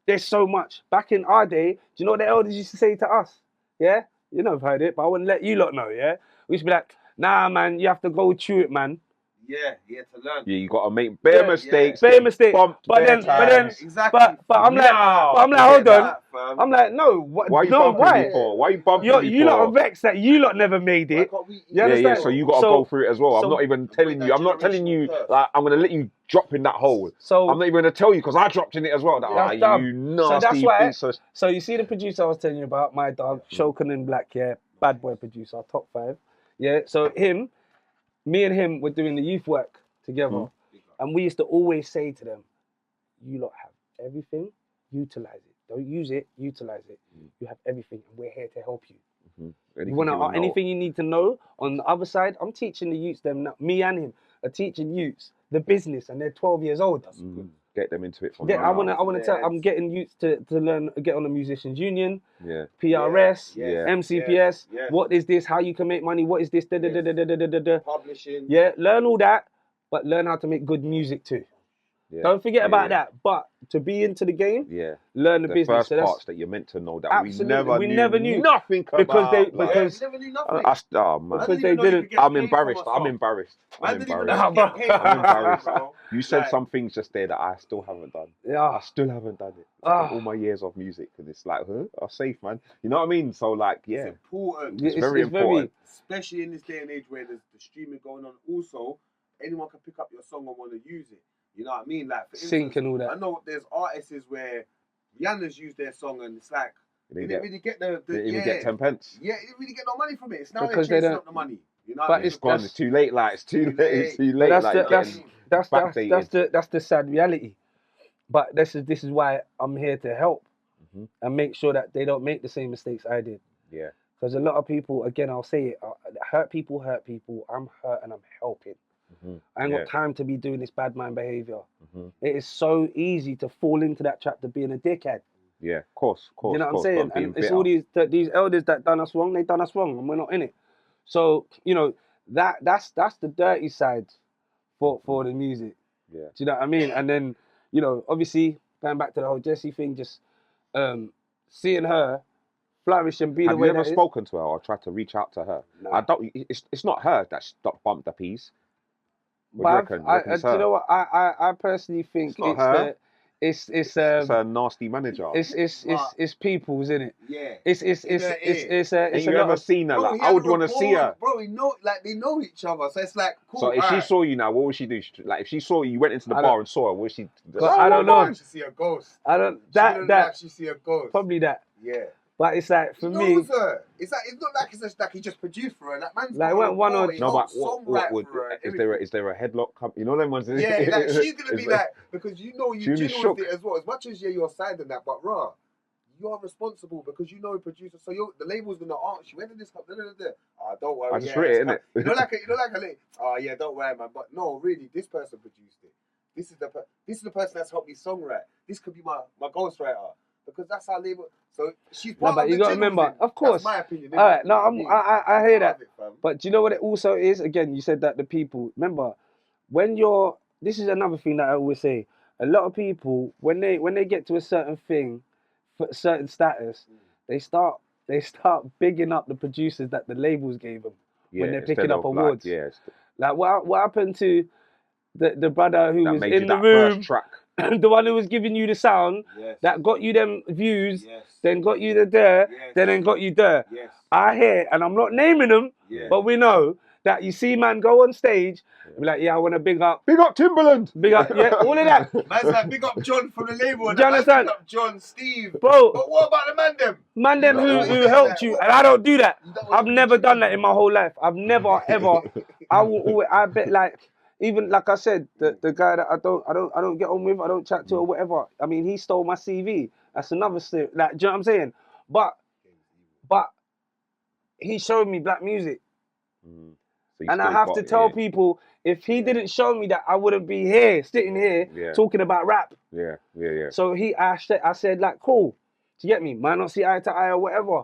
There's so much. Back in our day, do you know what the elders used to say to us? Yeah? You know I've heard it, but I wouldn't let you lot know, yeah? We used to be like, nah, man, you have to go through it, man. Yeah, to learn. Yeah, you got to make bare mistakes. Bare mistakes. But then, exactly. But I'm like, hold on. I'm like, no. Why you bumping me for? Why you bumping me for? You lot are vexed that you lot never made it. Yeah, so you got to go through it as well. I'm not even telling you. I'm not telling you, like, I'm going to let you drop in that hole. So I'm not even going to tell you because I dropped in it as well. You nasty piece of... So you see the producer I was telling you about, my dog, Shokan and Black, yeah, bad boy producer, top 5. Yeah, so me and him were doing the youth work together. And we used to always say to them, you lot have everything, utilize it. Don't use it, utilize it. You have everything, and we're here to help you. You want to anything you need to know. On the other side, I'm teaching the youths, me and him are teaching youths the business, and they're 12 years old. That's good. Get them into it from I want to tell. I'm getting youths to learn, get on the Musicians Union, PRS, MCPS. What is this? How you can make money? What is this? Publishing. Yeah, learn all that, but learn how to make good music too. Yeah. Don't forget about that. But to be into the game, learn the business. The first parts that you're meant to know that we never knew nothing about. Because we never knew nothing. Because they didn't. I'm embarrassed. I'm embarrassed. You said some things just there that I still haven't done. Yeah. I still haven't done it. All my years of music, and it's like, I'm safe, man. You know what I mean? So like, yeah, it's important. It's very important, especially in this day and age where there's the streaming going on. Also, anyone can pick up your song and want to use it. You know what I mean? Like, for instance, sync and all that. I know there's artists where Rihanna's used their song and it's like they didn't really get the they didn't even get 10 pence. Yeah, they didn't really get no money from it. It's now because they're chasing up the money. You know, but it's gone. It's too late. Like it's too late. It's too late. That's the sad reality. But this is why I'm here to help. and make sure that they don't make the same mistakes I did. Yeah. Because a lot of people, again, I'll say it, hurt people. I'm hurt and I'm helping. I ain't got time to be doing this bad mind behavior. It is so easy to fall into that trap to being a dickhead. Yeah, of course. You know what I'm saying? And it's all these elders that done us wrong, they done us wrong, and we're not in it. So, you know, that's the dirty side for the music. Yeah. Do you know what I mean? And then, you know, obviously, going back to the whole Jessy thing, just seeing her flourish and be the way that Have you ever spoken to her or tried to reach out to her? No. I don't. It's not her that bumped the piece. But do you know what? I personally think it's a nasty manager. It's people's, isn't it? Yeah. It's you ever seen her? Bro, like, I would want to see her. Bro, they know each other, so it's like cool. So if she saw you now, what would she do? Like if she saw you went into the bar and saw her, what would she? I don't know. She see a ghost. I don't that she see a ghost. Probably that. Yeah. But it's like for me, it's not like it's just like he just produced for her. That man's like one or no, but what would is there a headlock? You know them ones. Yeah, like she's gonna be like because you know with it as well. As much as you're signed in that, but you are responsible because you know a producer. So the label's gonna ask you when did this come? Don't worry. I just read it, innit? You know, like a yeah, don't worry, man. But no, really, this person produced it. This is the person that's helped me songwrite. This could be my ghostwriter. Because that's our label. So she's part but of you the got to remember, thing. of course. That's my opinion. All right, no, I hear that. It, but do you know what it also is? Again, you said that the people. Remember, this is another thing that I always say. A lot of people, when they get to a certain thing, a certain status, they start bigging up the producers that the labels gave them when they're picking up awards. Like what happened to the brother who was in the room? First track. The one who was giving you the sound that got you them views, then got you the there, then got you there. I hear, and I'm not naming them, but we know that you see man go on stage and be like, yeah, I want to big up Timberland, big up, yeah, all of that. Man's like, big up John from the label. Do you understand? Big up John, Steve. Bro. But what about the man them? Who helped you, and I don't do that. I've never done that in my whole life. I've never, ever, I bet like, even like I said, the guy that I don't get on with, I don't chat to or whatever. I mean, he stole my CV. That's another story. Like, do you know what I'm saying? But he showed me black music, and I have to tell people, if he didn't show me that, I wouldn't be here, sitting here, talking about rap. Yeah. So I said like, cool. Do you get me? Might not see eye to eye or whatever.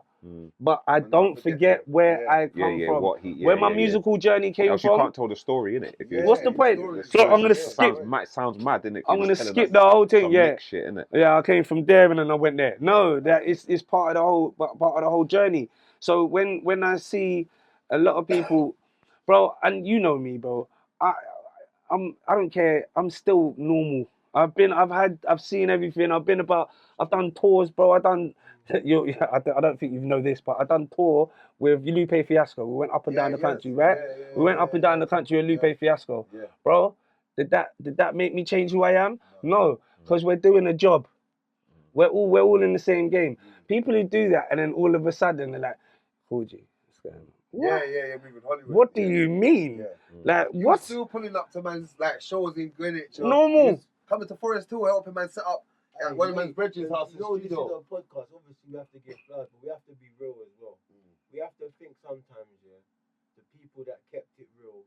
But I don't forget where I come from, where my musical journey came from. You can't tell the story, innit? What's the point? So I'm gonna skip. Sounds mad, innit? I'm gonna skip the whole thing. Yeah, shit, innit? Yeah, I came from there and then I went there. No, that is part of the whole journey. So when I see a lot of people, bro, and you know me, bro, I don't care. I'm still normal. I've seen everything. I've done tours, bro. I don't think you know this, but I done tour with Lupe Fiasco. We went up and down the country, right? We went up and down the country with Lupe Fiasco. Yeah. Bro, did that make me change who I am? No, because we're doing a job. We're all in the same game. People who do that and then all of a sudden they're like, "Cool G, what's going on?" What? Yeah, moving Hollywood. What do you mean? Yeah. Like you what? Still pulling up to man's like shows in Greenwich. Normal. Coming to Forest Hill, helping man set up at one of man's bridges house. You know, this is a podcast. Obviously, we have to get flowers, but we have to be real as well. We have to think sometimes, the people that kept it real,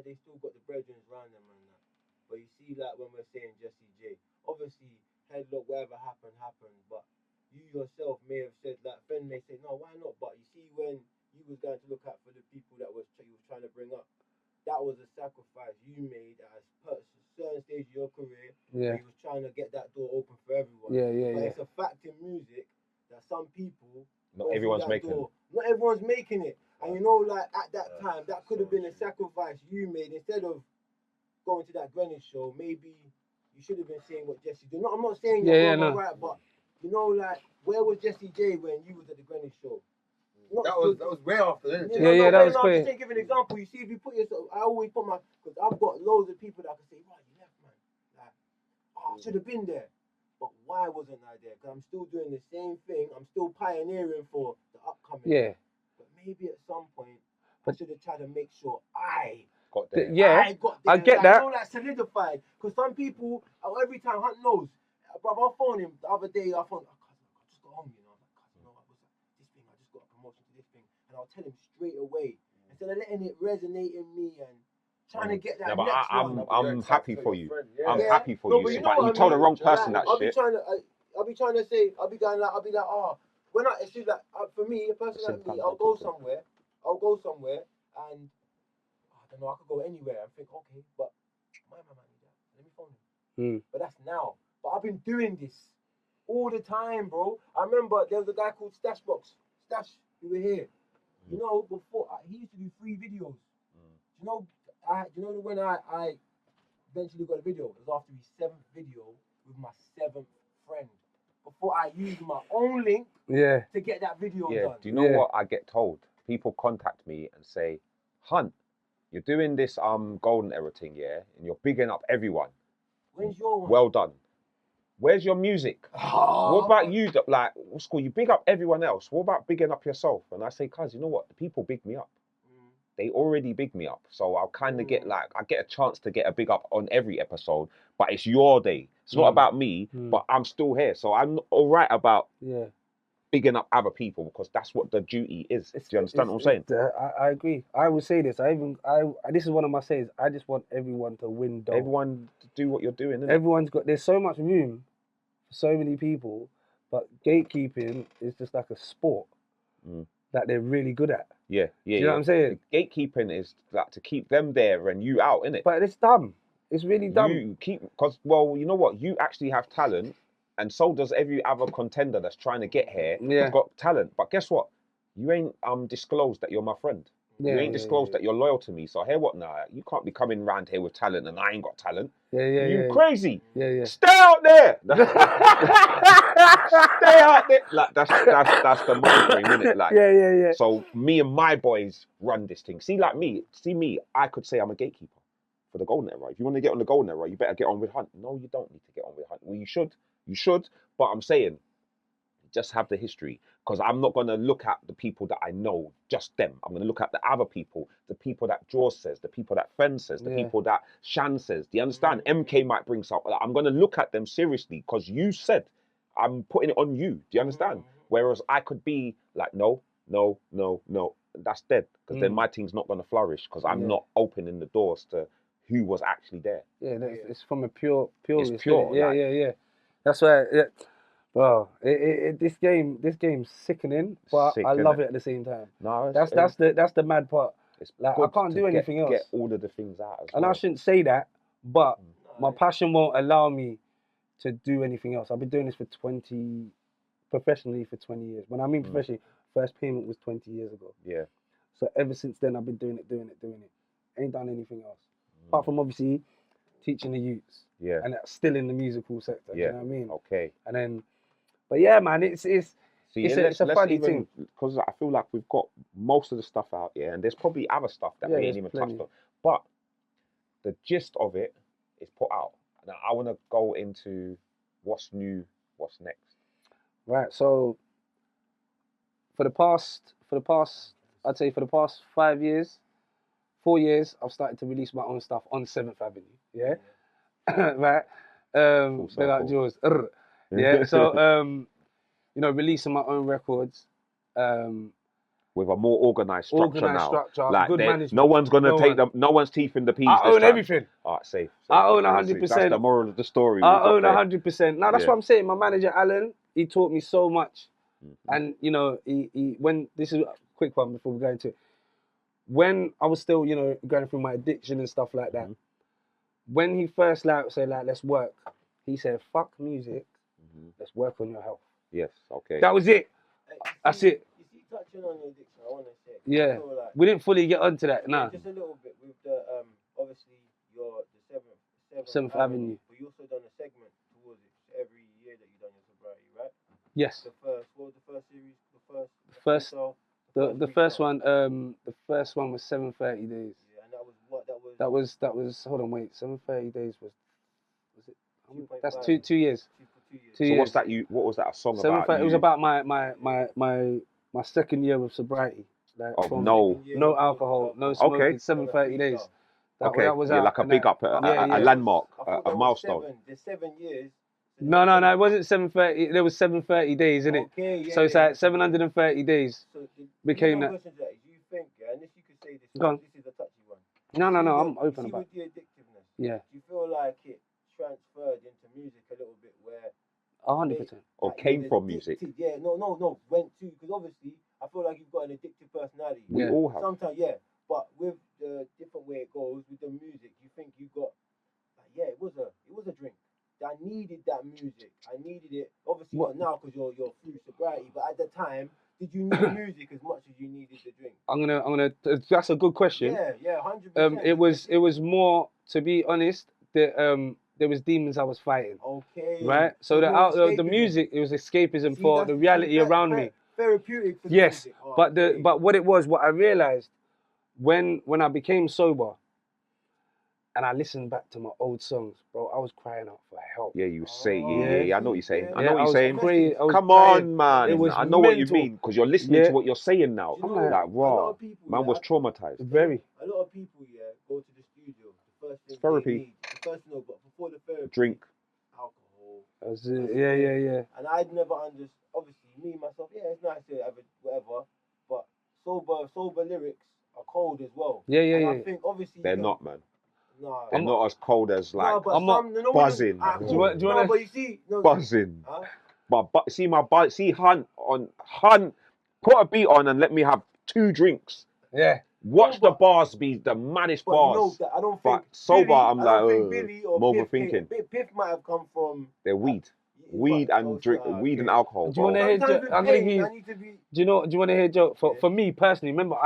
they still got the brethren around them and that. But you see, like when we're saying Jessy J, obviously, headlock, whatever happened, but you yourself may have said, like, friend may say, no, why not? But you see, when you was going to look out for the people that you was trying to bring up, that was a sacrifice you made at a certain stage of your career. Yeah. You was trying to get that door open for everyone. Yeah. It's a fact in music that some people, not everyone's making it. Not everyone's making it. And you know, like at that time, that could have been a sacrifice you made. Instead of going to that Greenwich show, maybe you should have been saying what Jessy did. I'm not saying you're wrong, right, but you know, like, where was Jessy J when you was at the Greenwich show? That was way after, didn't it? That was clear. Just give an example. You see, if you put yourself, I always put because I've got loads of people that can say, "Right, you left, man. Like, I should have been there." But why wasn't I there? Because I'm still doing the same thing. I'm still pioneering for the upcoming. Yeah. But maybe at some point, I should have tried to make sure I got there. I got there. I get that. I know that solidified. Because some people, every time Hunt knows, bro, I'll phone him the other day. I phone, home, you know. I'm like, you know, I was like, this thing, I just got a promotion to this thing, and I'll tell him straight away instead of letting it resonate in me and trying to get that next one. I'm happy for you. I'm Yeah. happy for No, you. but you But know you what I told the mean? wrong person Like, that I'll be shit. trying to say, I'll be like, oh, when I, it's just like, for me, a person like me, I'll go somewhere, and I don't know, I could go anywhere and think, okay, but my man need that. Let me phone him. But that's now. But I've been doing this all the time, bro. I remember there was a guy called Stashbox. Stash, you were here. You know, before he used to do free videos. You know, when I eventually got a video, it was after his 7th video with my 7th friend. Before I used my own link to get that video done. Do you know what I get told? People contact me and say, Hunt, you're doing this golden era thing, and you're bigging up everyone. When's your one? Well done. Where's your music? What about you? Like, what's cool? You big up everyone else. What about bigging up yourself? And I say, cuz, you know what? The people big me up. They already big me up. So I'll kind of get I get a chance to get a big up on every episode, but it's your day. It's not about me, but I'm still here. So I'm all right about bigging up other people because that's what the duty is. Do you understand what I'm saying? I agree. I would say this. This is one of my sayings. I just want everyone to win dough. Everyone to do what you're doing, innit? Everyone's got, there's so much room for so many people, but gatekeeping is just like a sport that they're really good at. Yeah. Do you know what I'm saying? The gatekeeping is like to keep them there and you out, innit? But it's dumb. It's really dumb. You keep, because, well, you know what? You actually have talent, and so does every other contender that's trying to get here. Yeah. You've got talent. But guess what? You ain't disclosed that you're my friend. You ain't disclosed that you're loyal to me. So here what now? You can't be coming around here with talent and I ain't got talent. You crazy. Stay out there. Stay out there. Like that's the mind frame, isn't it? Like, So me and my boys run this thing. See me, I could say I'm a gatekeeper for the golden era. If you want to get on the golden era, you better get on with Hunt. No, you don't need to get on with Hunt. Well, you should, but I'm saying just have the history, because I'm not going to look at the people that I know, just them. I'm going to look at the other people, the people that Jaws says, the people that Fen says, the people that Shan says. Do you understand? MK might bring something. I'm going to look at them seriously because you said I'm putting it on you. Do you understand? Whereas I could be like, no, that's dead, because then my thing's not going to flourish because I'm not opening the doors to who was actually there. Yeah, it's from a pure. It's pure. Yeah. That's why. Yeah. Bro, this game's sickening, but I love it at the same time. No, that's the mad part. It's like I can't do anything else. Get all of the things out as and well. I shouldn't say that, but my passion won't allow me to do anything else. I've been doing this professionally for 20 years. When I mean professionally, first payment was 20 years ago. Yeah. So ever since then, I've been doing it. Ain't done anything else. Apart from obviously teaching the youths. Yeah. And that's still in the musical sector. Yeah. You know what I mean? Okay. And then, but yeah, man, it's a funny thing. Because I feel like we've got most of the stuff out, and there's probably other stuff that we ain't even touched on. But the gist of it is put out. Now I want to go into what's new, what's next. Right. So for the past, I'd say for the past 4 years, I've started to release my own stuff on 7th Avenue. Yeah. Right. Without Jaws. Yeah. So releasing my own records. With a more organised structure, like good management. No one's gonna take them. No one's teeth in the peas. I own everything. All right, safe. I own 100%. That's the moral of the story. I own 100%. Now that's what I'm saying. My manager Alan, he taught me so much, and he when this is a quick one before we go into it. When I was still going through my addiction and stuff like that, when he first said let's work, he said fuck music, let's work on your health. Yes. Okay. That was it. That's it. Touching on your addiction, I want to say. Yeah, we didn't fully get onto that. Nah. Just a little bit with the obviously the 7th Avenue. But you also done a segment towards it every year that you done your sobriety, right? Yes. What was the first series? The first one. The first one was 730 days. Yeah, and that was what? That was. Hold on, wait. 730 days was it? 2.5. That's 2 years. 2 So years. what's that? What was that a song about? It was about my second year of sobriety. Like no alcohol, no smoking. 730 days. That was like a big up, a landmark, a milestone. The 7 years No, it wasn't 730. There was 730 days in it. Okay, yeah. So it's like 730 days. So became that. Question to that is, you think, and if you could say this, Go on. this is a touchy one. No, I'm open see about with the addictiveness. Yeah. Do you feel like it transferred into music a little bit where 100%. Or came from music? Yeah, no, went to, because obviously I feel like you've got an addictive personality. We all have. Sometimes, yeah, but with the different way it goes with the music, you think you got, like, yeah, it was a drink. I needed that music. I needed it. Obviously not now because you're through sobriety, but at the time, did you need music as much as you needed the drink? I'm gonna. That's a good question. Yeah, 100%. It was more, to be honest, there was demons I was fighting. Okay. Right. So the music, it was escapism for the reality around me. Therapeutic. For yes, music. Oh, but what I realized when I became sober, and I listened back to my old songs, bro, I was crying out for help. Yeah, you say, yeah, I know what you're saying. I know what you're saying. Come on, man. It was I know what you mean, because you're listening to what you're saying now. You know, like, raw. Man was traumatized. Very. A lot of people, go to the studio. The first thing therapy. They need, but before the therapy, drink, alcohol. Yeah. And I'd never understood. Obviously, me myself, it's nice to have it, whatever. But sober lyrics are cold as well. Yeah. I think obviously they're not, man. No, they're not as cold as like. I'm not buzzing. Do you want to? But you see, buzzing. Huh? But see Hunt. Put a beat on and let me have 2 drinks. Yeah. Watch the bars be the maddest bars. I don't think. But sober, Billy, I'm like, Billy or more Piff thinking. Piff might have come from. They're weed and drink, weed and alcohol. Do you want to hear? Do you want to hear joke? For me personally, remember,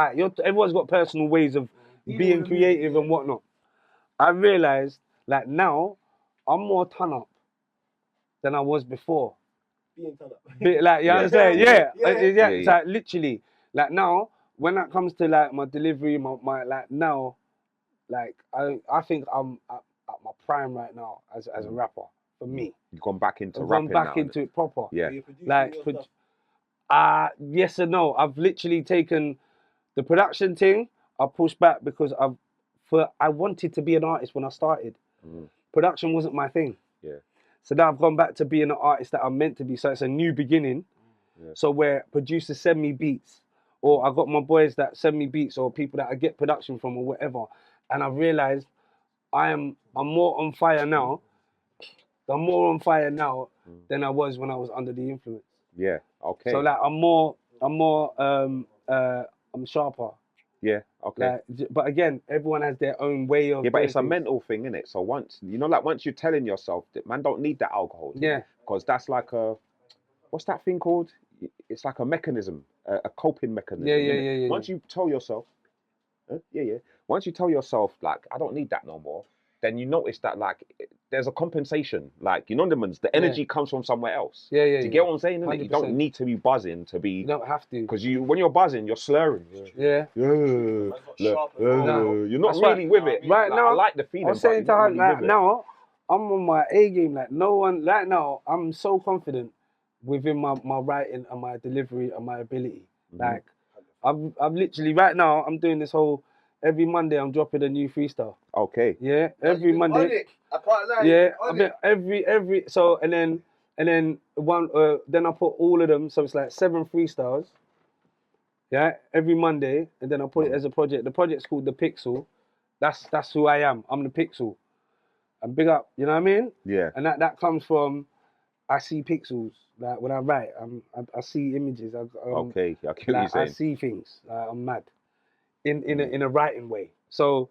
everyone's got personal ways of being creative and whatnot. I realized, like, now I'm more ton up than I was before. Being ton up. Like, you understand? Yeah. It's like literally, like now, when that comes to like my delivery, my like now, like I think I'm at my prime right now as a rapper. For me, you've gone back into rapping now. Gone back into it proper. Yeah. Like, yes and no. I've literally taken the production thing. I pushed back because I wanted to be an artist when I started. Production wasn't my thing. Yeah. So now I've gone back to being an artist that I'm meant to be. So it's a new beginning. Yeah. So where producers send me beats, or I got my boys that send me beats, or people that I get production from, or whatever. And I realized I'm more on fire now. I'm more on fire now than I was when I was under the influence. Yeah. Okay. So like I'm sharper. Yeah, okay. Like, but again, everyone has their own way of. Yeah, but it's a mental thing, innit? So once you're telling yourself that man don't need that alcohol. Yeah. Because that's like what's that thing called? It's like a mechanism, a coping mechanism. Yeah. Once you tell yourself, Once you tell yourself like I don't need that no more, then you notice that like there's a compensation. Like the energy comes from somewhere else. Yeah. Do you get what I'm saying? 100%. You don't need to be buzzing to be. You don't have to. Because when you're buzzing, you're slurring. Yeah. You're not really with it. Right now, I like the feeling. I'm saying to her, like now, I'm on my A game. Like no one, like now, I'm so confident within my writing and my delivery and my ability. Like I've literally right now, I'm doing this whole. Every Monday, I'm dropping a new freestyle. Okay. Yeah, every Monday. I can't lie. Yeah, I mean every so and then one then I put all of them, so it's like 7 freestyles. Yeah, every Monday, and then I put it as a project. The project's called The Pixel. That's who I am. I'm the Pixel. And big up, you know what I mean? Yeah. And that comes from I see pixels. Like when I write, I see images. Okay, I get what you're saying. I see things. I'm mad. In a writing way. So,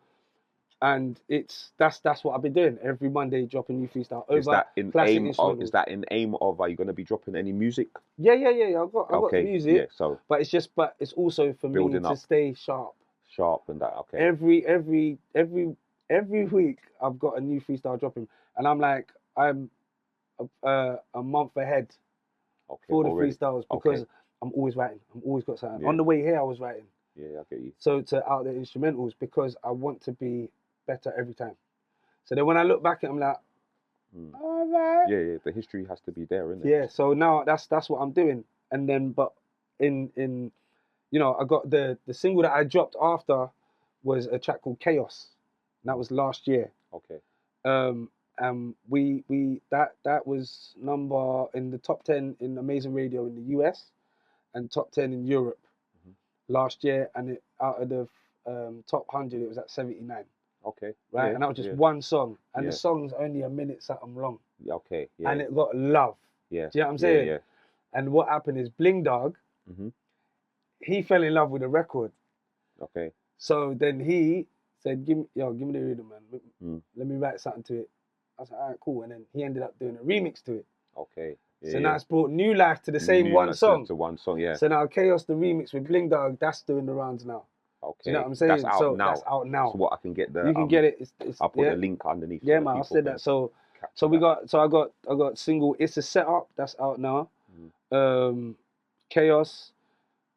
and that's what I've been doing every Monday, dropping new freestyle. Is that in aim of? Are you going to be dropping any music? Yeah. I've got music. Yeah. So, but it's also for me to stay sharp. Sharp and that. Okay. Every week I've got a new freestyle dropping, and I'm like I'm a month ahead for the freestyles because I'm always writing. I'm always got something. On the way here, I was writing. Yeah, I get you. So to out the instrumentals because I want to be better every time. So then when I look back at it, I'm like, all right. Yeah, the history has to be there, isn't it? Yeah, so now that's what I'm doing. And then, but in I got the single that I dropped after was a track called Chaos. And that was last year. Okay. That was number in the top 10 in Amazing Radio in the US and top 10 in Europe last year, and it out of the top 100 it was at 79. Okay. Right, Yeah, and that was just yeah. one song, and Yeah. the song's only a minute something long, Yeah, okay. Yeah. and it got love. Yeah. Do you know what I'm saying? Yeah. And what happened is Bling Dog, Mhm. he fell in love with the record. Okay. So then he said, give me the rhythm, man. Mm. Let me write something to it. I was like, all right, cool. And then he ended up doing a remix to it. Okay. Yeah, So now it's brought new life to the same one song. To one song, yeah. So now Chaos, the remix with Bling Dog, that's doing the rounds now. Okay. Do you know what I'm saying? That's out now. That's out now. So what I can get the. You can get it. I'll put the link underneath. Yeah, man. I said that. So I got single. It's a Setup. That's out now. Chaos.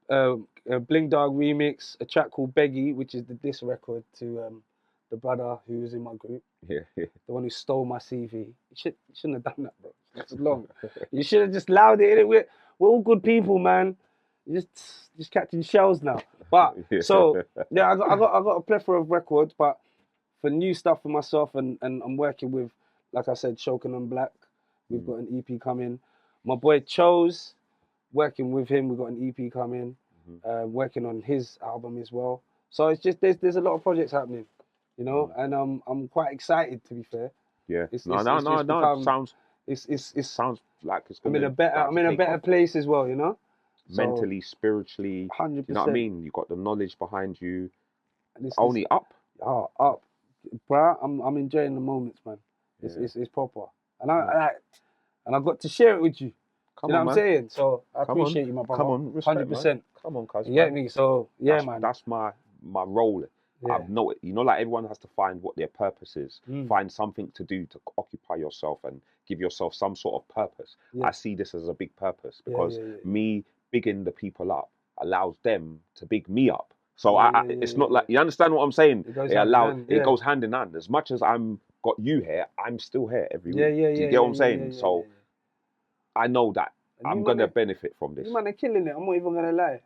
Bling Dog remix. A track called Beggy, which is the diss record to the brother who was in my group. Yeah. The one who stole my CV. You shouldn't have done that, bro. It's long. You should have just allowed it. We're all good people, man. You just catching shells now. But so yeah, I got a plethora of records, but for new stuff for myself, and I'm working with, like I said, Shoken and Black. We've got an EP coming. My boy Chose, working with him. We've got an EP coming. Working on his album as well. So it's just there's a lot of projects happening, you know, and I'm quite excited, to be fair. Yeah. It sounds. It sounds like it's. I'm in a better place as well, you know. Mentally, spiritually, 100%. you know what I mean? You got the knowledge behind you. And Only up. Up, bruh. I'm enjoying the moments, man. It's proper, and I got to share it with you. Come you know on, what I'm man. saying? So I appreciate you, my brother. Come on, respect, 100%. man. Come on, cuz. You get me? So yeah, man. That's my role. Yeah. I've know it. You know, like everyone has to find what their purpose is. Find something to do to occupy yourself and give yourself some sort of purpose. Yeah. I see this as a big purpose because me bigging the people up allows them to big me up. So it's not like, you understand what I'm saying? It goes hand in hand. As much as I'm got you here, I'm still here every week. Do you get what I'm saying? So I know that I'm gonna benefit from this. You man are killing it. I'm not even gonna lie.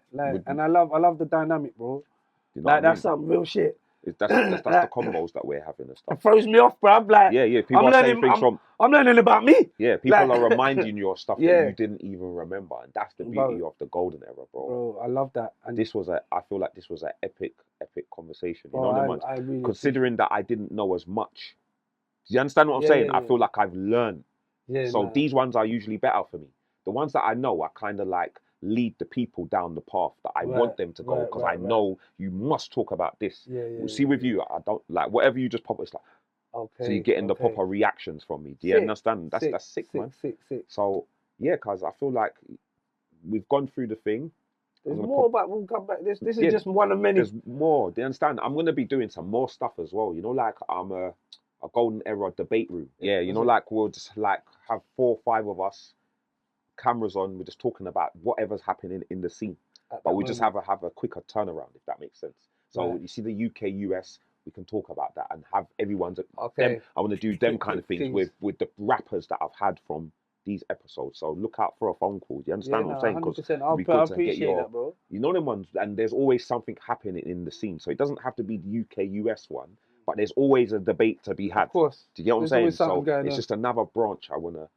And I love the dynamic, bro. You know that's some real shit. That's the combos that we're having and stuff. It throws me off, bro. Like, people are saying things from. I'm learning about me. Yeah, people are reminding you of stuff that you didn't even remember, and that's the beauty of the golden era, bro. Bro, I love that. And I feel like this was an epic conversation. Bro, you know what I mean? Considering that I didn't know as much. Do you understand what I'm saying? I feel like I've learned. So these ones are usually better for me. The ones that I know are kind of like lead the people down the path that I want them to go, because I know you must talk about this. See, with you, I don't like whatever you just pop. It's like, so you're getting the proper reactions from me. Do you understand? That's sick, man. Sick. So yeah, cause I feel like we've gone through the thing. There's more, but we'll come back. This is just one of many. There's more. Do you understand? I'm gonna be doing some more stuff as well. You know, like I'm a golden era debate room. Yeah, you know, like we'll just like have 4 or 5 of us, cameras on, we're just talking about whatever's happening in the scene, but we just have a quicker turnaround, if that makes sense. So you see the UK, US, we can talk about that and have everyone's them. I want to do them kind of things with the rappers that I've had from these episodes. So look out for a phone call. Do you understand what I'm saying? 100%. I appreciate that, bro. You know them ones, and there's always something happening in the scene. So it doesn't have to be the UK, US one, but there's always a debate to be had. Of course. Do you get what I'm saying? So it's on. just another branch I want to.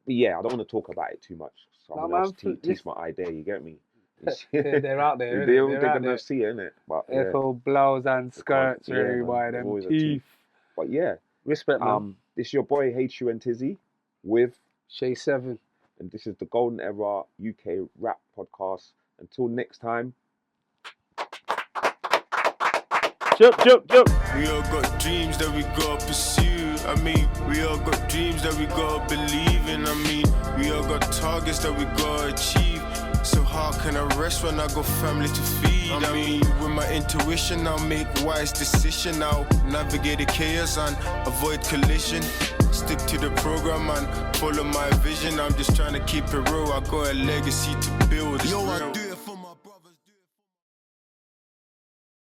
But yeah, I don't want to talk about it too much. So I'm going to teach my idea, you get me? They're out there. They're going to see it, innit? But Echo blouse and skirts, very wide, and teeth. But yeah. Respect, man. This is your boy HU and Tizzy with SHAI 7. And this is the Golden Era UK Rap Podcast. Until next time. Jump. We all got dreams that we gotta pursue. I mean, we all got dreams that we gotta believe in. I mean, we all got targets that we gotta achieve. So how can I rest when I got family to feed? I mean, with my intuition, I'll make wise decision. I'll navigate the chaos and avoid collision. Stick to the program and follow my vision. I'm just trying to keep it real. I got a legacy to build. Yo, I do it for my brother.